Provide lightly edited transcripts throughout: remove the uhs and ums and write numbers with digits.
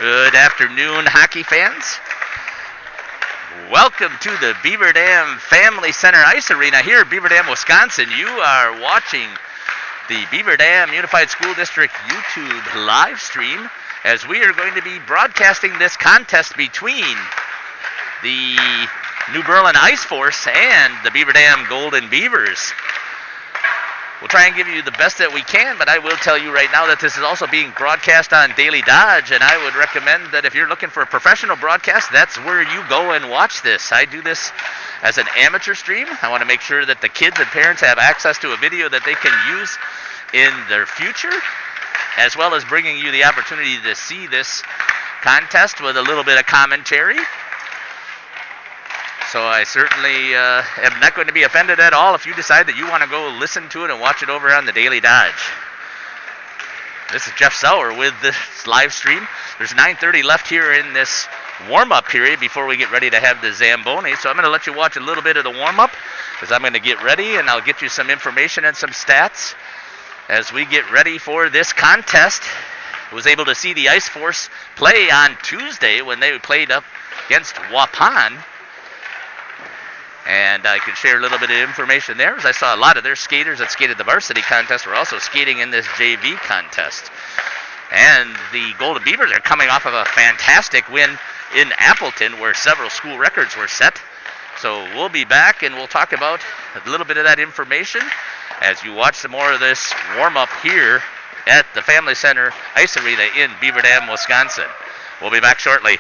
Good afternoon, hockey fans. Welcome to the Beaver Dam Family Center Ice Arena here in Beaver Dam, Wisconsin. You are watching the Beaver Dam Unified School District YouTube live stream as we are going to be broadcasting this contest between the New Berlin Ice Force and the Beaver Dam Golden Beavers. We'll try and give you the best that we can, but I will tell you right now that this is also being broadcast on Daily Dodge, and I would recommend that if you're looking for a professional broadcast, that's where you go and watch this. I do this as an amateur stream. I want to make sure that the kids and parents have access to a video that they can use in their future, as well as bringing you the opportunity to see this contest with a little bit of commentary. So I certainly am not going to be offended at all if you decide that you want to go listen to it and watch it over on the Daily Dodge. This is Jeff Sauer with this live stream. There's 9:30 left here in this warm-up period before we get ready to have the Zamboni. So I'm going to let you watch a little bit of the warm-up because I'm going to get ready and I'll get you some information and some stats as we get ready for this contest. I was able to see the Ice Force play on Tuesday when they played up against Waupun. And I can share a little bit of information there, as I saw a lot of their skaters that skated the varsity contest were also skating in this JV contest. And the Golden Beavers are coming off of a fantastic win in Appleton, where several school records were set. So we'll be back and we'll talk about a little bit of that information as you watch some more of this warm-up here at the Family Center Ice Arena in Beaver Dam, Wisconsin. We'll be back shortly.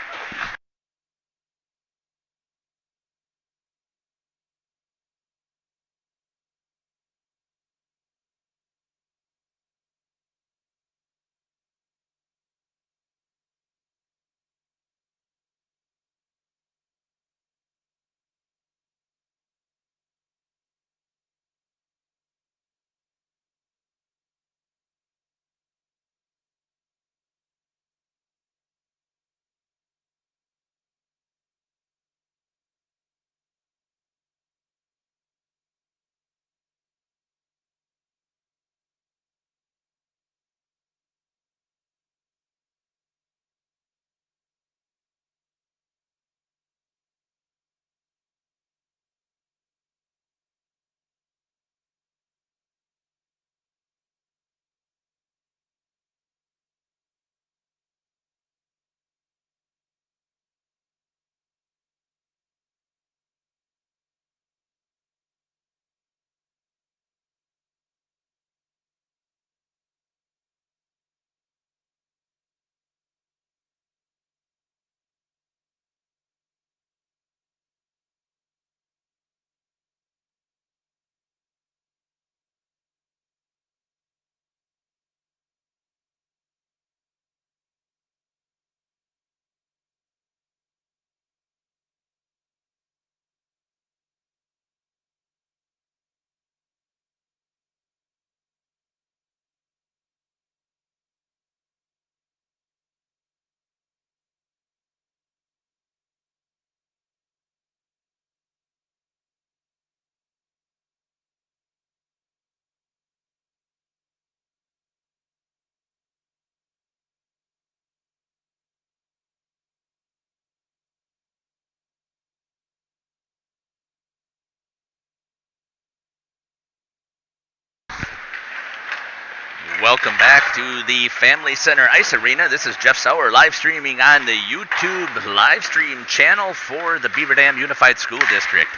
Welcome back to the Family Center Ice Arena. This is Jeff Sauer live streaming on the YouTube live stream channel for the Beaver Dam Unified School District.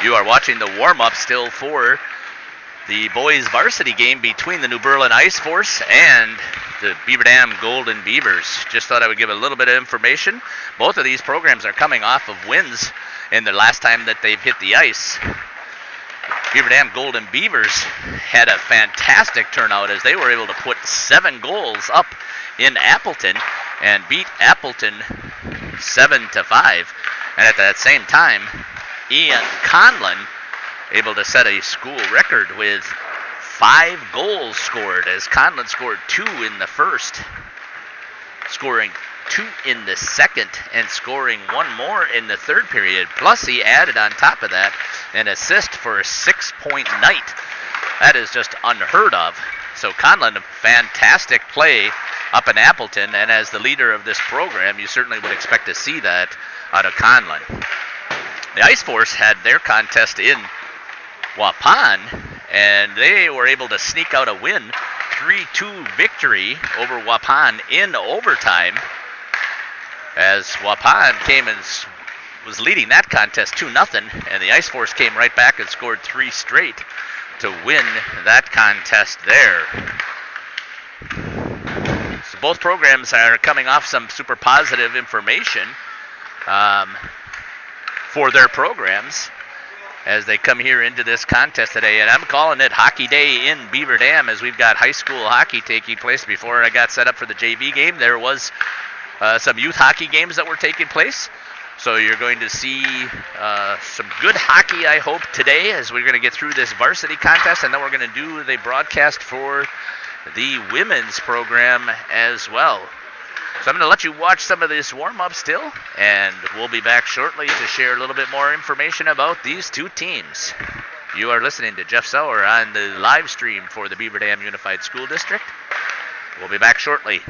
You are watching the warm-up still for the boys varsity game between the New Berlin Ice Force and the Beaver Dam Golden Beavers. Just thought I would give a little bit of information. Both of these programs are coming off of wins in the last time that they've hit the ice. Beaver Dam Golden Beavers had a fantastic turnout as they were able to put 7 goals up in Appleton and beat Appleton 7-5. And at that same time, Ian Conlon able to set a school record with 5 goals scored, as Conlon scored 2 in the first, scoring 2 in the second, and scoring 1 more in the third period. Plus, he added on top of that an assist for a 6-point night. That is just unheard of. So Conlon, fantastic play up in Appleton, and as the leader of this program, you certainly would expect to see that out of Conlon. The Ice Force had their contest in Waupun, and they were able to sneak out a win, 3-2 victory over Waupun in overtime, as Waupun came and was leading that contest 2-0, and the Ice Force came right back and scored 3 straight to win that contest there. So both programs are coming off some super positive information for their programs as they come here into this contest today. And I'm calling it Hockey Day in Beaver Dam, as we've got high school hockey taking place. Before I got set up for the JV game, there was some youth hockey games that were taking place. So you're going to see some good hockey, I hope, today, as we're going to get through this varsity contest, and then we're going to do the broadcast for the women's program as well. So I'm going to let you watch some of this warm-up still, and we'll be back shortly to share a little bit more information about these two teams. You are listening to Jeff Sauer on the live stream for the Beaver Dam Unified School District. We'll be back shortly.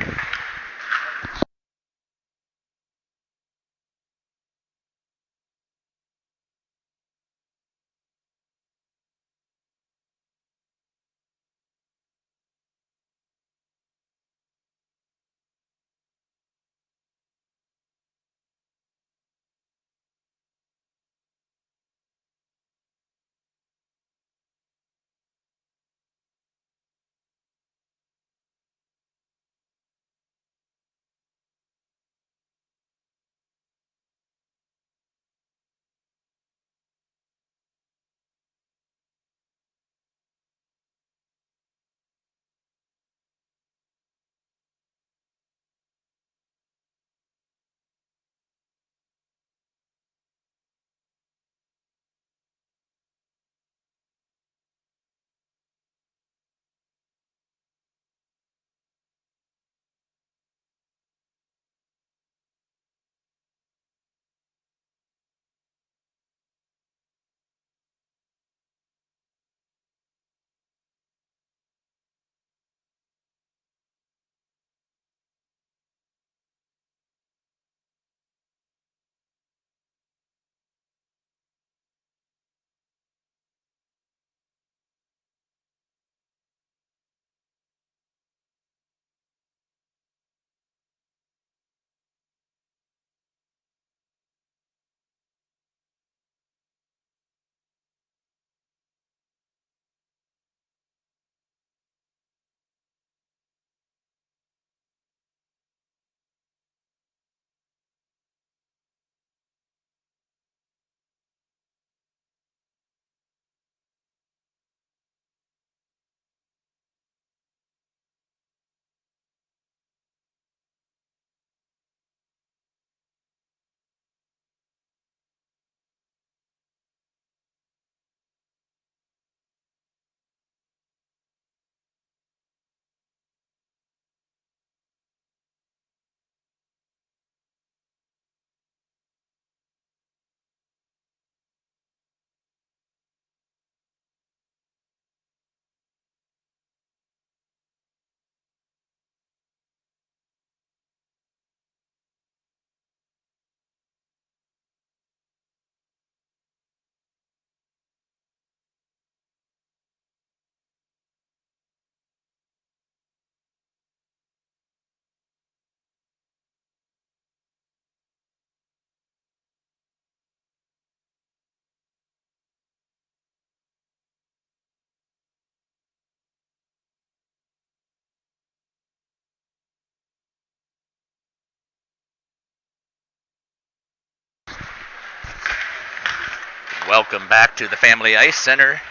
Welcome back to the Family Ice Center.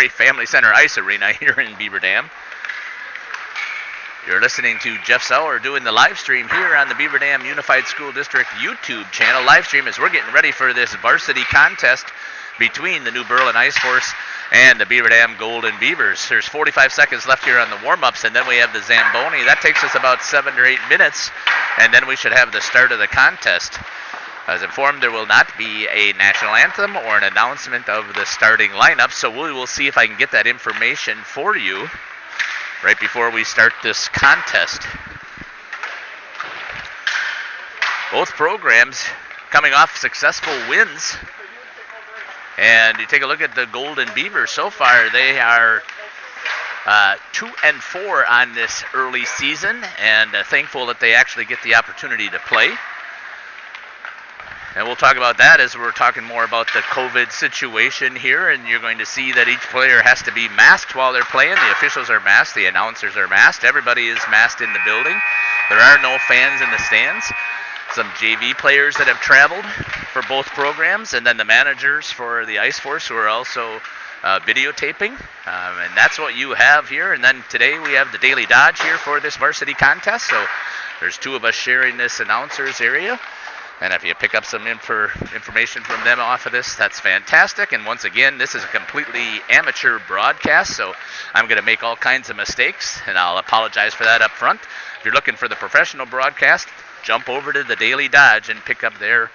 Family Center Ice Arena here in Beaver Dam. You're listening to Jeff Sauer doing the live stream here on the Beaver Dam Unified School District YouTube channel. Live stream as we're getting ready for this varsity contest between the New Berlin Ice Force and the Beaver Dam Golden Beavers. There's 45 seconds left here on the warm-ups, and then we have the Zamboni. That takes us about 7 or 8 minutes, and then we should have the start of the contest. As informed, there will not be a national anthem or an announcement of the starting lineup, so we will see if I can get that information for you right before we start this contest. Both programs coming off successful wins. And you take a look at the Golden Beavers so far, they are 2-4 on this early season, and thankful that they actually get the opportunity to play. And we'll talk about that as we're talking more about the COVID situation here, and you're going to see that each player has to be masked while they're playing. The officials are masked, the announcers are masked, everybody is masked in the building. There are no fans in the stands. Some JV players that have traveled for both programs, and then the managers for the Ice Force who are also videotaping. And that's what you have here. And then today we have the Daily Dodge here for this varsity contest. So there's two of us sharing this announcers area. And if you pick up some information from them off of this, that's fantastic. And once again, this is a completely amateur broadcast, so I'm going to make all kinds of mistakes, and I'll apologize for that up front. If you're looking for the professional broadcast, jump over to the Daily Dodge and pick up their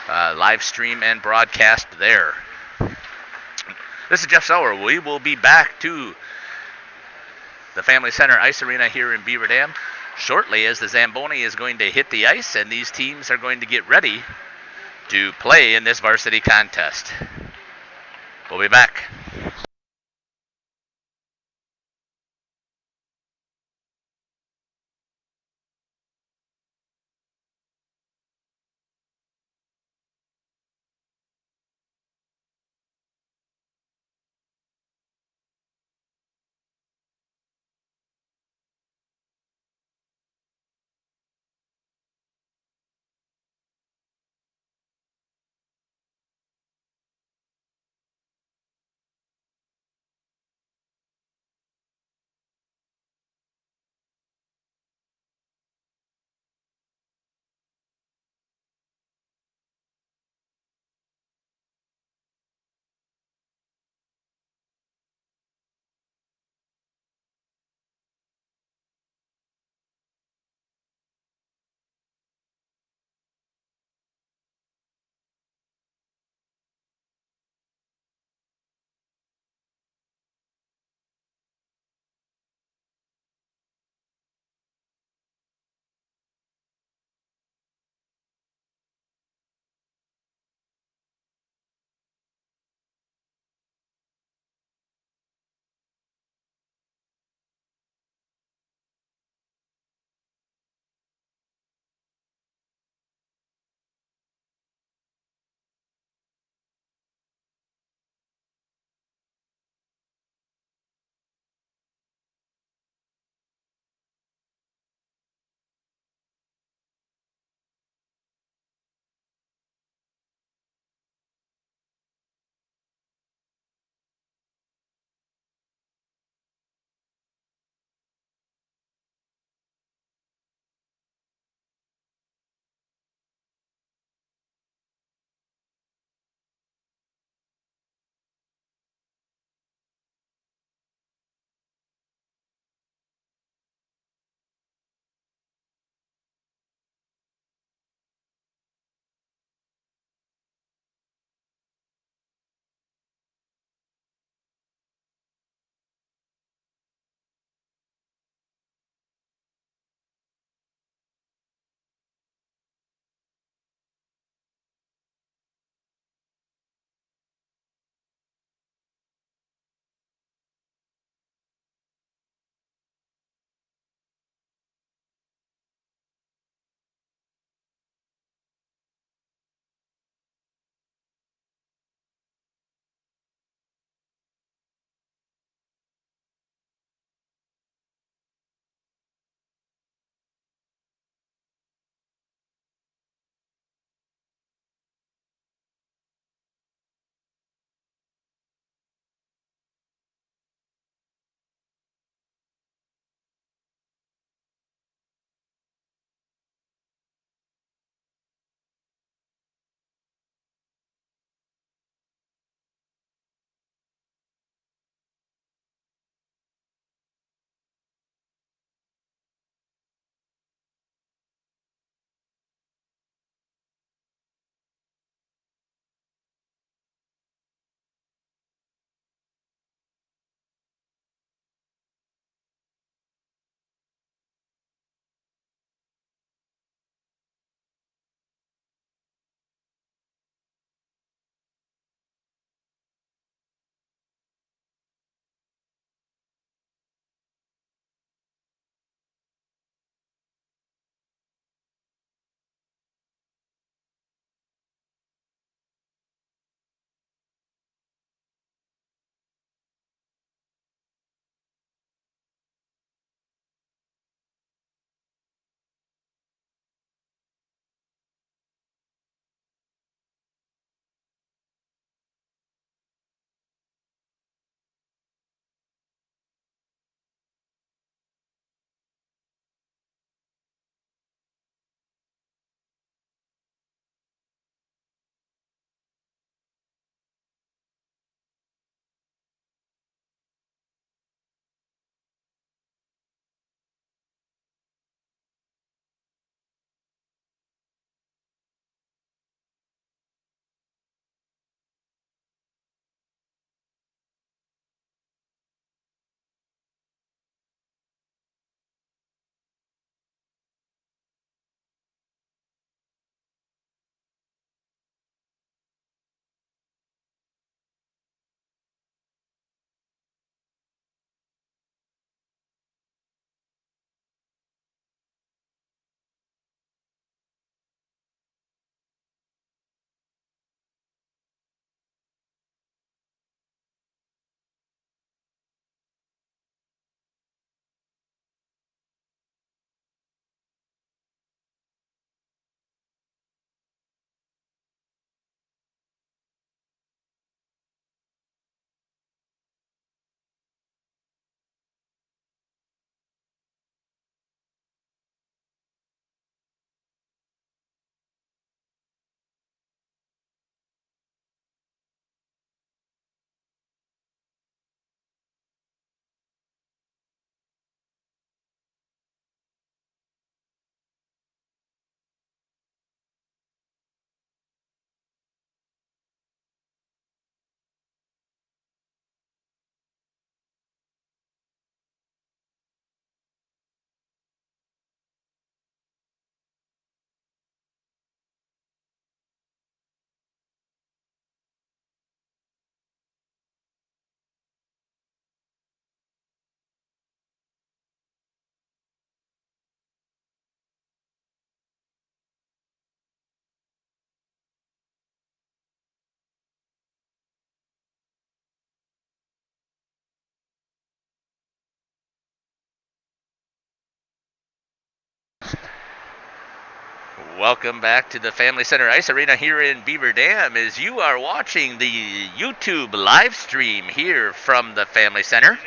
live stream and broadcast there. This is Jeff Sauer. We will be back to the Family Center Ice Arena here in Beaver Dam shortly as the Zamboni is going to hit the ice and these teams are going to get ready to play in this varsity contest. We'll be back. Welcome back to the Family Center Ice Arena here in Beaver Dam as you are watching the YouTube live stream here from the Family Center.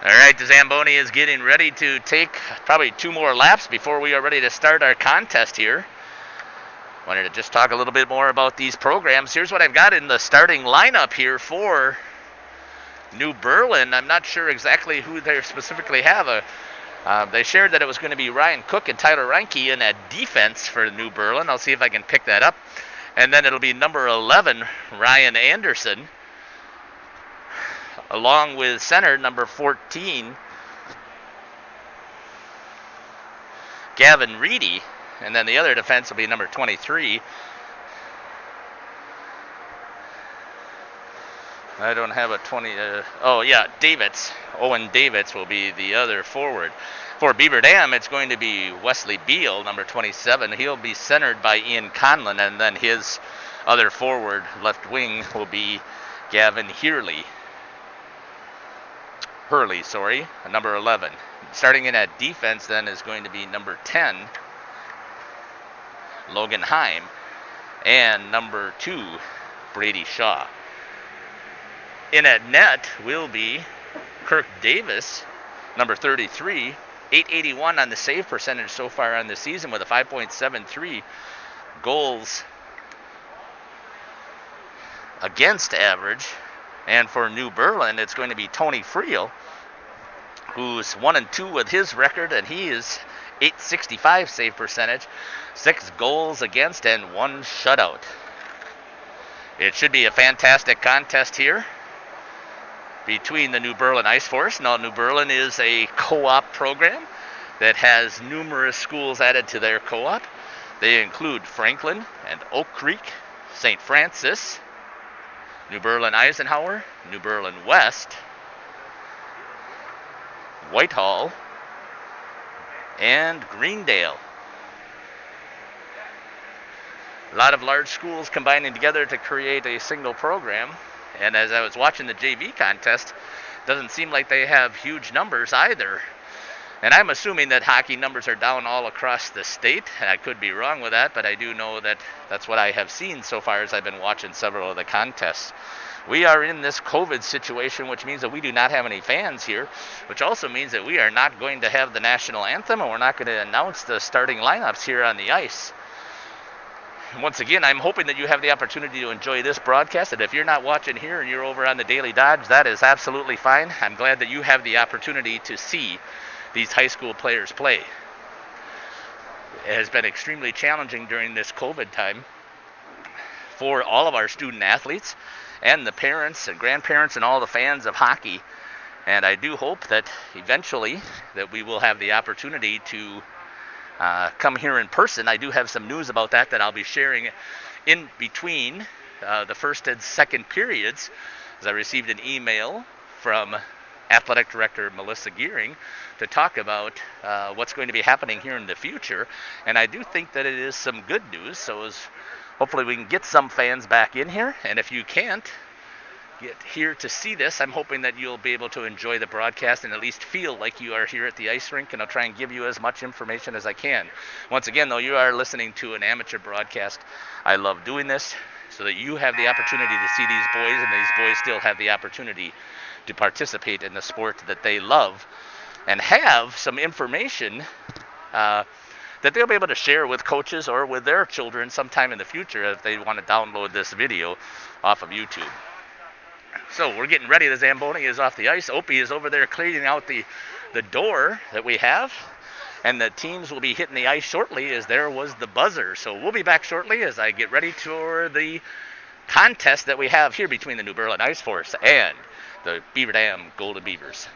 All right, the Zamboni is getting ready to take probably 2 more laps before we are ready to start our contest here. Wanted to just talk a little bit more about these programs. Here's what I've got in the starting lineup here for New Berlin. I'm not sure exactly who they specifically have. They shared that it was going to be Ryan Cook and Tyler Reinke in at defense for New Berlin. I'll see if I can pick that up. And then it'll be number 11, Ryan Anderson, along with center number 14, Gavin Reedy. And then the other defense will be number 23. I don't have a 20. Davids. Owen Davids will be the other forward. For Beaver Dam, it's going to be Wesley Beal, number 27. He'll be centered by Ian Conlon, and then his other forward, left wing, will be Gavin Hurley, number 11. Starting in at defense then is going to be number 10, Logan Heim, and number 2, Brady Shaw. In at net will be Kirk Davis, number 33, 881 on the save percentage so far on the season with a 5.73 goals against average. And for New Berlin, it's going to be Tony Friel, who's 1-2 with his record, and he is 865 save percentage, 6 goals against, and 1 shutout. It should be a fantastic contest here between the New Berlin Ice Force. Now, New Berlin is a co-op program that has numerous schools added to their co-op. They include Franklin and Oak Creek, St. Francis, New Berlin Eisenhower, New Berlin West, Whitehall, and Greendale. A lot of large schools combining together to create a single program. And as I was watching the JV contest, doesn't seem like they have huge numbers either. And I'm assuming that hockey numbers are down all across the state. And I could be wrong with that, but I do know that that's what I have seen so far as I've been watching several of the contests. We are in this COVID situation, which means that we do not have any fans here, which also means that we are not going to have the national anthem, and we're not going to announce the starting lineups here on the ice. Once again, I'm hoping that you have the opportunity to enjoy this broadcast, and if you're not watching here and you're over on the Daily Dodge, that is absolutely fine. I'm glad that you have the opportunity to see these high school players play. It has been extremely challenging during this COVID time for all of our student athletes and the parents and grandparents and all the fans of hockey. And I do hope that eventually that we will have the opportunity to come here in person. I do have some news about that I'll be sharing in between the first and second periods, as I received an email from Athletic Director Melissa Gearing to talk about what's going to be happening here in the future. And I do think that it is some good news, so hopefully we can get some fans back in here. And if you can't, get here to see this. I'm hoping that you'll be able to enjoy the broadcast and at least feel like you are here at the ice rink, and I'll try and give you as much information as I can. Once again, though, you are listening to an amateur broadcast. I love doing this so that you have the opportunity to see these boys, and these boys still have the opportunity to participate in the sport that they love and have some information that they'll be able to share with coaches or with their children sometime in the future if they want to download this video off of YouTube. So we're getting ready. The Zamboni is off the ice. Opie is over there cleaning out the door that we have. And the teams will be hitting the ice shortly as there was the buzzer. So we'll be back shortly as I get ready for the contest that we have here between the New Berlin Ice Force and the Beaver Dam Golden Beavers.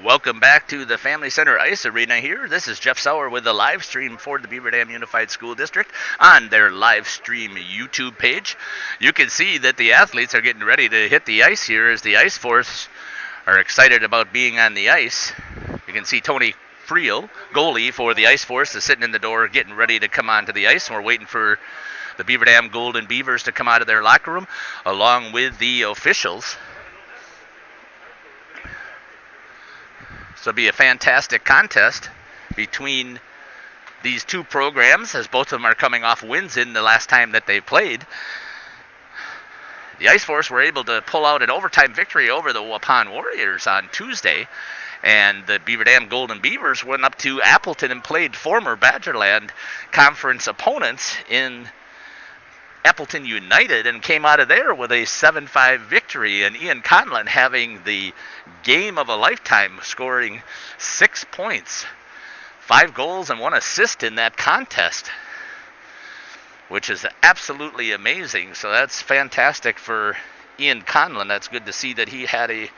Welcome back to the Family Center Ice Arena here. This is Jeff Sauer with the live stream for the Beaver Dam Unified School District on their live stream YouTube page. You can see that the athletes are getting ready to hit the ice here as the Ice Force are excited about being on the ice. You can see Tony Friel, goalie for the Ice Force, is sitting in the door getting ready to come onto the ice, and we're waiting for the Beaver Dam Golden Beavers to come out of their locker room along with the officials. So it'll be a fantastic contest between these two programs, as both of them are coming off wins in the last time that they played. The Ice Force were able to pull out an overtime victory over the Waupun Warriors on Tuesday, and the Beaver Dam Golden Beavers went up to Appleton and played former Badgerland Conference opponents in Appleton United and came out of there with a 7-5 victory, and Ian Conlon having the game of a lifetime, scoring 6 points, 5 goals and 1 assist in that contest, which is absolutely amazing. So that's fantastic for Ian Conlon. That's good to see that he had a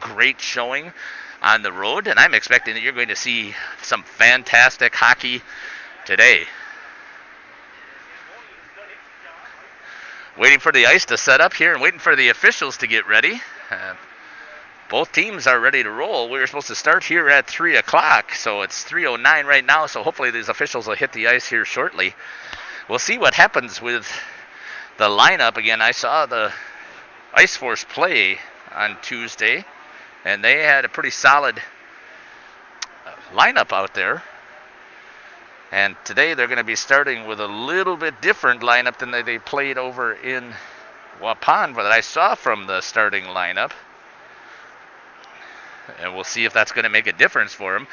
great showing on the road, and I'm expecting that you're going to see some fantastic hockey today. Waiting for the ice to set up here and waiting for the officials to get ready. Both teams are ready to roll. We were supposed to start here at 3 o'clock, so it's 3:09 right now, so hopefully these officials will hit the ice here shortly. We'll see what happens with the lineup. Again, I saw the Ice Force play on Tuesday, and they had a pretty solid lineup out there. And today they're going to be starting with a little bit different lineup than they played over in Waupun, that I saw from the starting lineup. And we'll see if that's going to make a difference for them.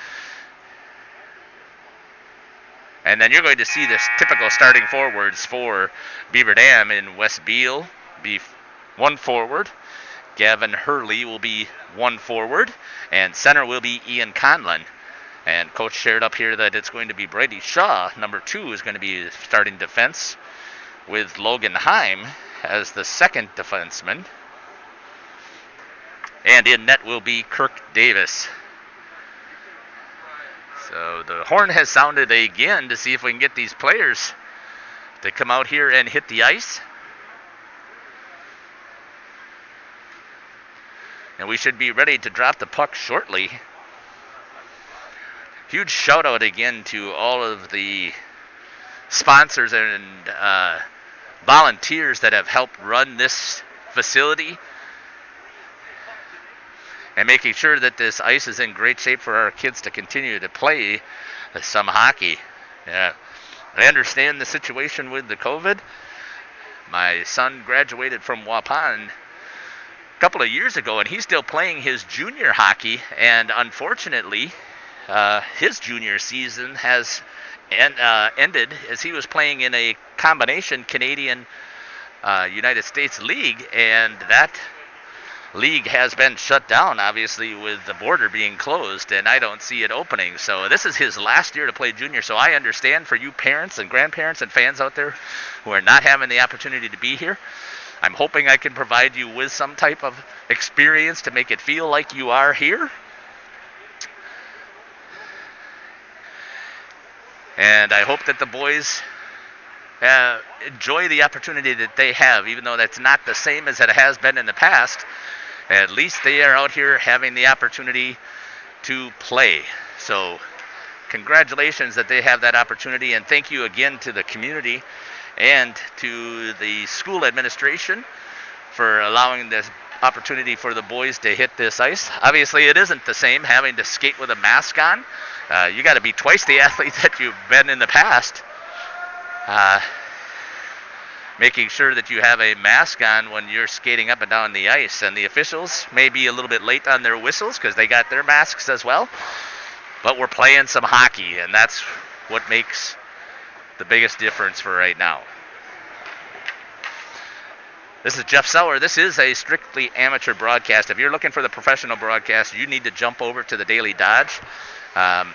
And then you're going to see this typical starting forwards for Beaver Dam. In Wes Beal be 1 forward. Gavin Hurley will be 1 forward. And center will be Ian Conlon. And Coach shared up here that it's going to be Brady Shaw, number 2, is going to be starting defense, with Logan Heim as the second defenseman. And in net will be Kirk Davis. So the horn has sounded again to see if we can get these players to come out here and hit the ice. And we should be ready to drop the puck shortly. Huge shout out again to all of the sponsors and volunteers that have helped run this facility and making sure that this ice is in great shape for our kids to continue to play some hockey. Yeah, I understand the situation with the COVID, My son graduated from Waupun a couple of years ago, and he's still playing his junior hockey. And unfortunately, his junior season has ended as he was playing in a combination Canadian United States league, and that league has been shut down, obviously, with the border being closed, and I don't see it opening. So this is his last year to play junior. So I understand for you parents and grandparents and fans out there who are not having the opportunity to be here. I'm hoping I can provide you with some type of experience to make it feel like you are here. And I hope that the boys enjoy the opportunity that they have, even though that's not the same as it has been in the past. At least they are out here having the opportunity to play. So congratulations that they have that opportunity, and thank you again to the community and to the school administration for allowing this opportunity for the boys to hit this ice. Obviously, it isn't the same having to skate with a mask on. You got to be twice the athlete that you've been in the past. Making sure that you have a mask on when you're skating up and down the ice. And the officials may be a little bit late on their whistles because they got their masks as well. But we're playing some hockey, and that's what makes the biggest difference for right now. This is Jeff Sauer. This is a strictly amateur broadcast. If you're looking for the professional broadcast, you need to jump over to the Daily Dodge. I'm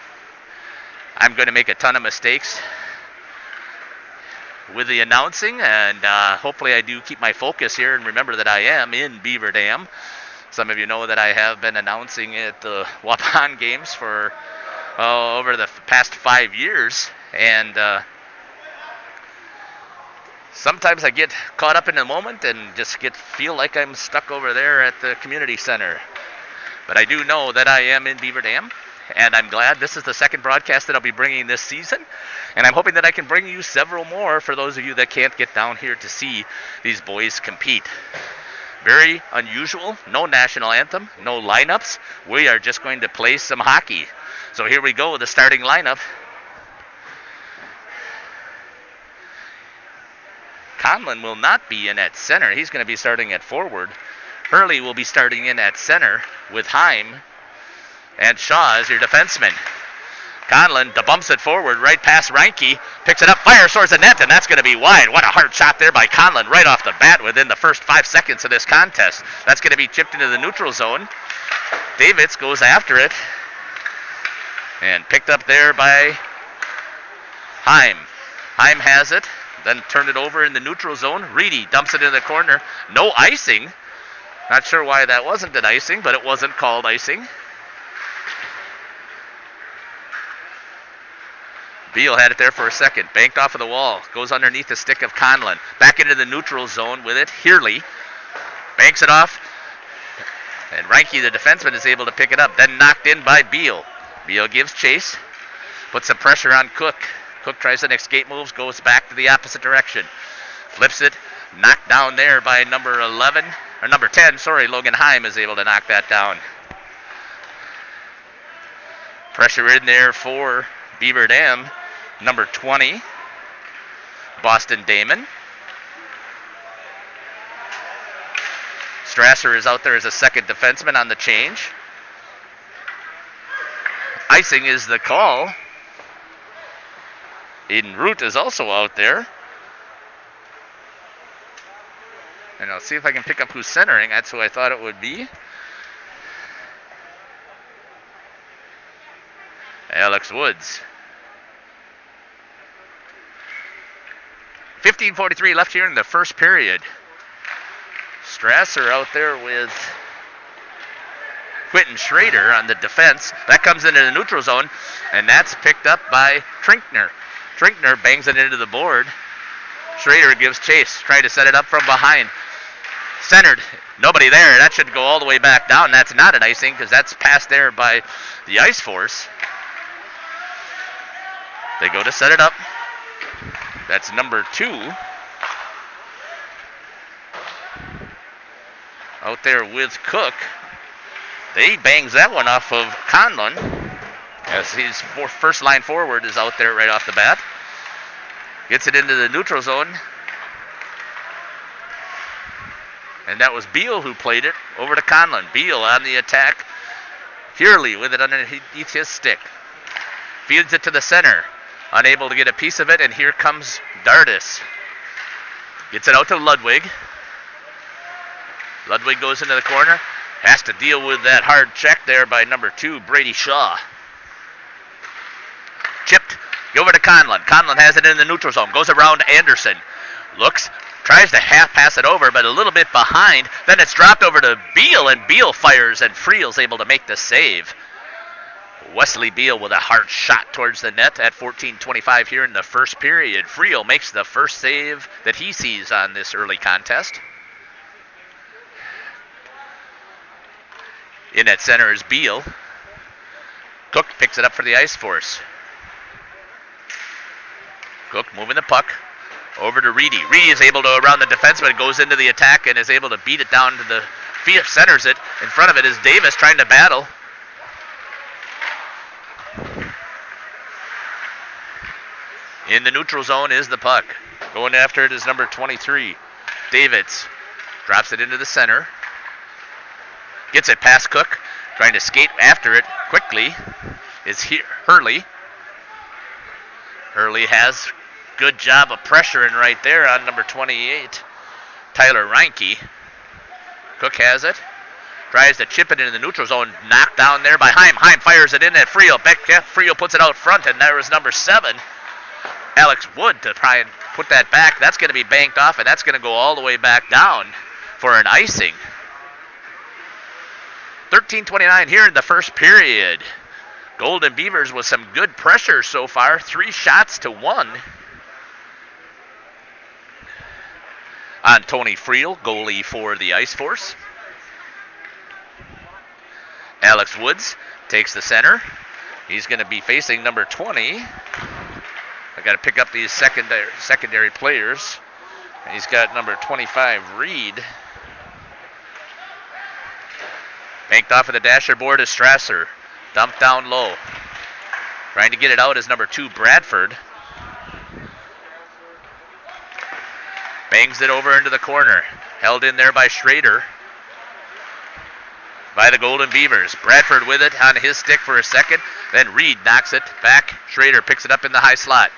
going to make a ton of mistakes with the announcing, and hopefully I do keep my focus here and remember that I am in Beaver Dam. Some of you know that I have been announcing at the Waupun games for over the past 5 years, and sometimes I get caught up in the moment and just feel like I'm stuck over there at the community center. But I do know that I am in Beaver Dam, and I'm glad this is the second broadcast that I'll be bringing this season. And I'm hoping that I can bring you several more for those of you that can't get down here to see these boys compete. Very unusual. No national anthem, no lineups. We are just going to play some hockey. So here we go, the starting lineup. Conlon will not be in at center. He's going to be starting at forward. Hurley will be starting in at center with Heim. And Shaw is your defenseman. Conlon bumps it forward right past Reinke, picks it up, fires towards the net, and that's going to be wide. What a hard shot there by Conlon right off the bat within the first 5 seconds of this contest. That's going to be chipped into the neutral zone. Davids goes after it and picked up there by Heim. Heim has it, then turned it over in the neutral zone. Reedy dumps it into the corner. No icing. Not sure why that wasn't an icing, but it wasn't called icing. Beal had it there for a second. Banked off of the wall. Goes underneath the stick of Conlon. Back into the neutral zone with it. Hurley banks it off. And Reinke, the defenseman, is able to pick it up. Then knocked in by Beal. Beal gives chase. Puts some pressure on Cook. Cook tries the next skate moves. Goes back to the opposite direction. Flips it. Knocked down there by number 10. Logan Heim is able to knock that down. Pressure in there for Beaver Dam. Number 20, Boston Damon. Strasser is out there as a second defenseman on the change. Icing is the call. Aiden Root is also out there. And I'll see if I can pick up who's centering. That's who I thought it would be. Alex Woods. 15:43 left here in the first period. Strasser out there with Quentin Schrader on the defense. That comes into the neutral zone, and that's picked up by Trinkner. Trinkner bangs it into the board. Schrader gives chase, trying to set it up from behind. Centered. Nobody there. That should go all the way back down. That's not an icing because that's passed there by the Ice Force. They go to set it up. That's number 2. Out there with Cook. He bangs that one off of Conlon as his first line forward is out there right off the bat. Gets it into the neutral zone. And that was Beal who played it over to Conlon. Beal on the attack. Hurley with it underneath his stick. Feeds it to the center. Unable to get a piece of it, and here comes Dardis. Gets it out to Ludwig. Ludwig goes into the corner. Has to deal with that hard check there by number 2, Brady Shaw. Chipped. Over to Conlon. Conlon has it in the neutral zone. Goes around Anderson. Looks. Tries to half pass it over, but a little bit behind. Then it's dropped over to Beal, and Beal fires, and Friel's able to make the save. Wesley Beal with a hard shot towards the net at 14:25 here in the first period. Friel makes the first save that he sees on this early contest. In at center is Beal. Cook picks it up for the Ice Force. Cook moving the puck over to Reedy. Reedy is able to around the defenseman, goes into the attack and is able to beat it down to the field, centers it. In front of it is Davis trying to battle. In the neutral zone is the puck. Going after it is number 23, Davids. Drops it into the center. Gets it past Cook. Trying to skate after it quickly is Hurley. Hurley has good job of pressuring right there on number 28, Tyler Reinke. Cook has it. Tries to chip it into the neutral zone. Knocked down there by Heim. Heim fires it in at Friel. Friel puts it out front, and there is number 7, Alex Wood, to try and put that back. That's going to be banked off, and that's going to go all the way back down for an icing. 13:29 here in the first period. Golden Beavers with some good pressure so far. 3 shots to 1 on Tony Friel, goalie for the Ice Force. Alex Woods takes the center. He's going to be facing number 20. I got to pick up these secondary players. He's got number 25, Reed. Banked off of the dasher board is Strasser. Dumped down low. Trying to get it out is number 2, Bradford. Bangs it over into the corner. Held in there by Schrader. By the Golden Beavers. Bradford with it on his stick for a second. Then Reed knocks it back. Schrader picks it up in the high slot.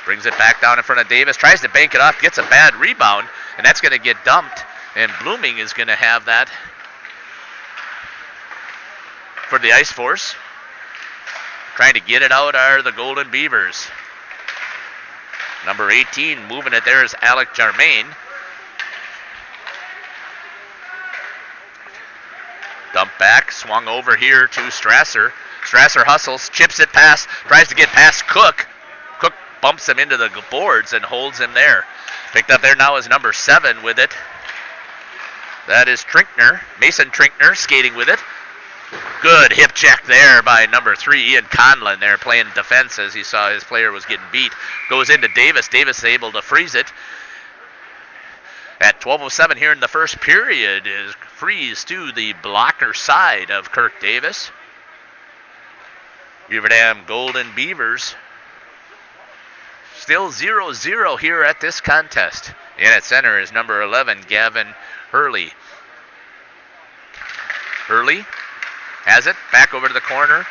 Brings it back down in front of Davis. Tries to bank it off. Gets a bad rebound. And that's going to get dumped. And Blooming is going to have that for the Ice Force. Trying to get it out are the Golden Beavers. Number 18 moving it there is Alec Jarmaine. Dump back, swung over here to Strasser. Strasser hustles, chips it past, tries to get past Cook. Cook bumps him into the boards and holds him there. Picked up there now is number 7 with it. That is Trinkner, Mason Trinkner skating with it. Good hip check there by number 3, Ian Conlon there playing defense as he saw his player was getting beat. Goes into Davis. Davis able to freeze it. At 12:07 here in the first period is freeze to the blocker side of Kirk Davis. Beaver Dam Golden Beavers still 0-0 here at this contest. In at center is number 11, Gavin Hurley. Hurley has it, back over to the corner,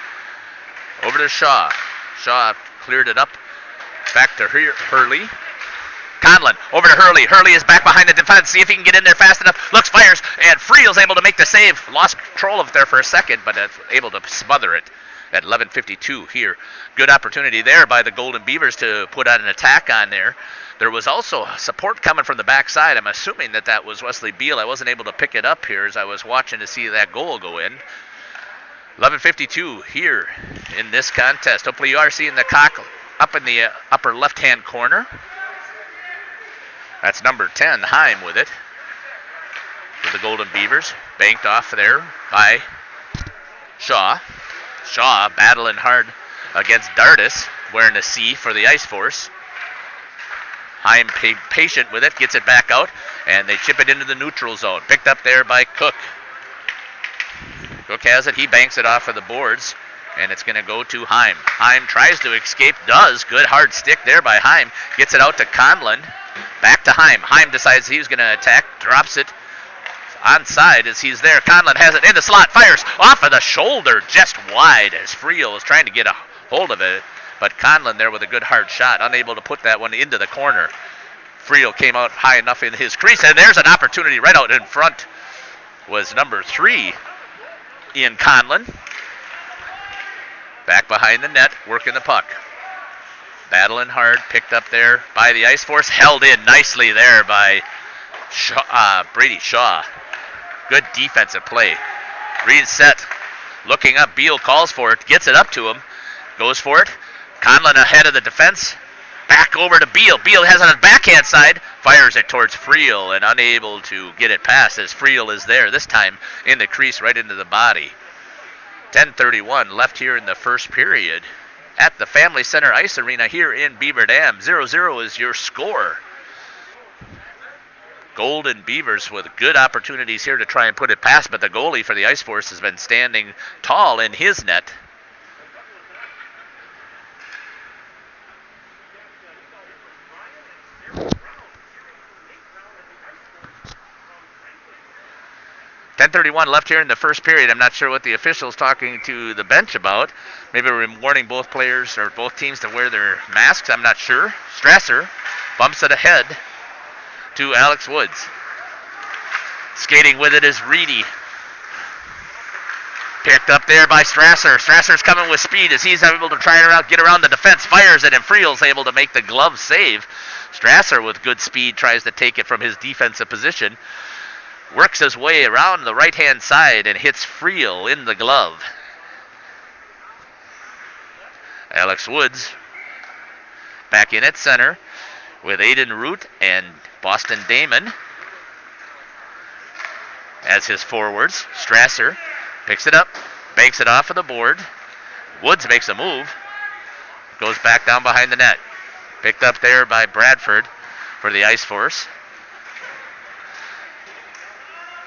over to Shaw. Shaw cleared it up, back to Hurley. Conlon, over to Hurley. Hurley is back behind the defense, see if he can get in there fast enough. Looks, fires, and Friel's able to make the save. Lost control of it there for a second, but able to smother it at 11:52 here. Good opportunity there by the Golden Beavers to put out an attack on there. There was also support coming from the backside. I'm assuming that was Wesley Beal. I wasn't able to pick it up here as I was watching to see that goal go in. 11:52 here in this contest. Hopefully you are seeing the cock up in the upper left-hand corner. That's number 10, Heim with it. For the Golden Beavers. Banked off there by Shaw. Shaw battling hard against Dardis, wearing a C for the Ice Force. Heim patient with it, gets it back out, and they chip it into the neutral zone. Picked up there by Cook. Cook has it. He banks it off of the boards. And it's going to go to Heim. Heim tries to escape, does. Good hard stick there by Heim. Gets it out to Conlon. Back to Heim. Heim decides he's going to attack, drops it onside as he's there. Conlon has it in the slot, fires off of the shoulder, just wide as Friel is trying to get a hold of it. But Conlon there with a good hard shot, unable to put that one into the corner. Friel came out high enough in his crease, and there's an opportunity right out in front. Was number 3, Ian Conlon. Back behind the net, working the puck. Battling hard, picked up there by the Ice Force, held in nicely there by Brady Shaw. Good defensive play. Reset, looking up, Beal calls for it, gets it up to him, goes for it. Conlon ahead of the defense, back over to Beal. Beal has it on the backhand side, fires it towards Friel and unable to get it past as Friel is there, this time in the crease right into the body. 10:31 left here in the first period at the Family Center Ice Arena here in Beaver Dam. 0-0 is your score. Golden Beavers with good opportunities here to try and put it past, but the goalie for the Ice Force has been standing tall in his net. .31 left here in the first period. I'm not sure what the official's talking to the bench about. Maybe we're warning both players or both teams to wear their masks. I'm not sure. Strasser bumps it ahead to Alex Woods. Skating with it is Reedy. Picked up there by Strasser. Strasser's coming with speed as he's able to try and get around the defense. Fires it, and Friel's able to make the glove save. Strasser with good speed tries to take it from his defensive position. Works his way around the right-hand side and hits Friel in the glove. Alex Woods back in at center with Aiden Root and Boston Damon as his forwards. Strasser picks it up, banks it off of the board. Woods makes a move, goes back down behind the net. Picked up there by Bradford for the Ice Force.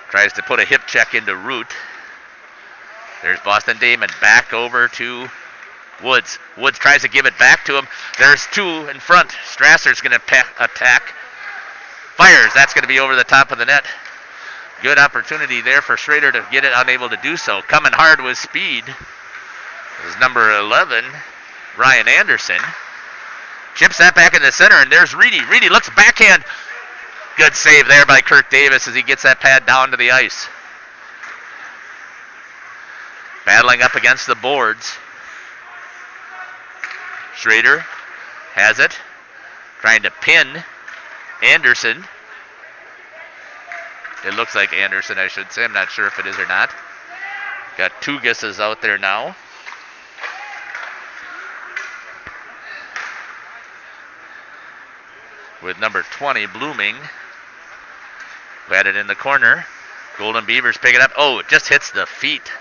Tries to put a hip check into Root. There's Boston Damon back over to Woods. Woods tries to give it back to him. There's 2 in front. Strasser's going to attack. Fires. That's going to be over the top of the net. Good opportunity there for Schrader to get it, unable to do so. Coming hard with speed is number 11, Ryan Anderson. Chips that back in the center, and there's Reedy. Reedy looks backhand. Good save there by Kirk Davis as he gets that pad down to the ice. Battling up against the boards. Schrader has it. Trying to pin Anderson. It looks like Anderson, I should say. I'm not sure if it is or not. Got Tugas out there now. With number 20, Blooming. Had it in the corner. Golden Beavers pick it up. Oh, it just hits the feet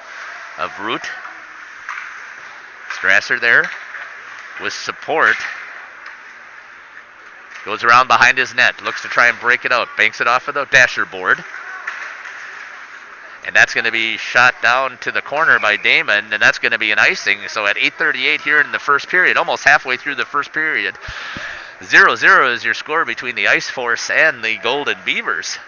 of Root. Strasser there with support. Goes around behind his net. Looks to try and break it out. Banks it off of the dasher board. And that's going to be shot down to the corner by Damon, and that's going to be an icing. So at 8:38 here in the first period, almost halfway through the first period, 0-0 is your score between the Ice Force and the Golden Beavers.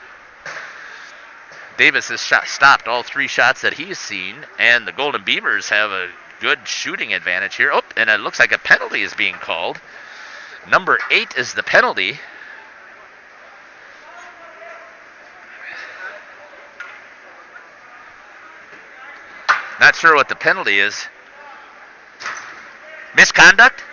Davis has stopped all 3 shots that he's seen, and the Golden Beavers have a good shooting advantage here. Oh, and it looks like a penalty is being called. Number 8 is the penalty. Not sure what the penalty is. Misconduct?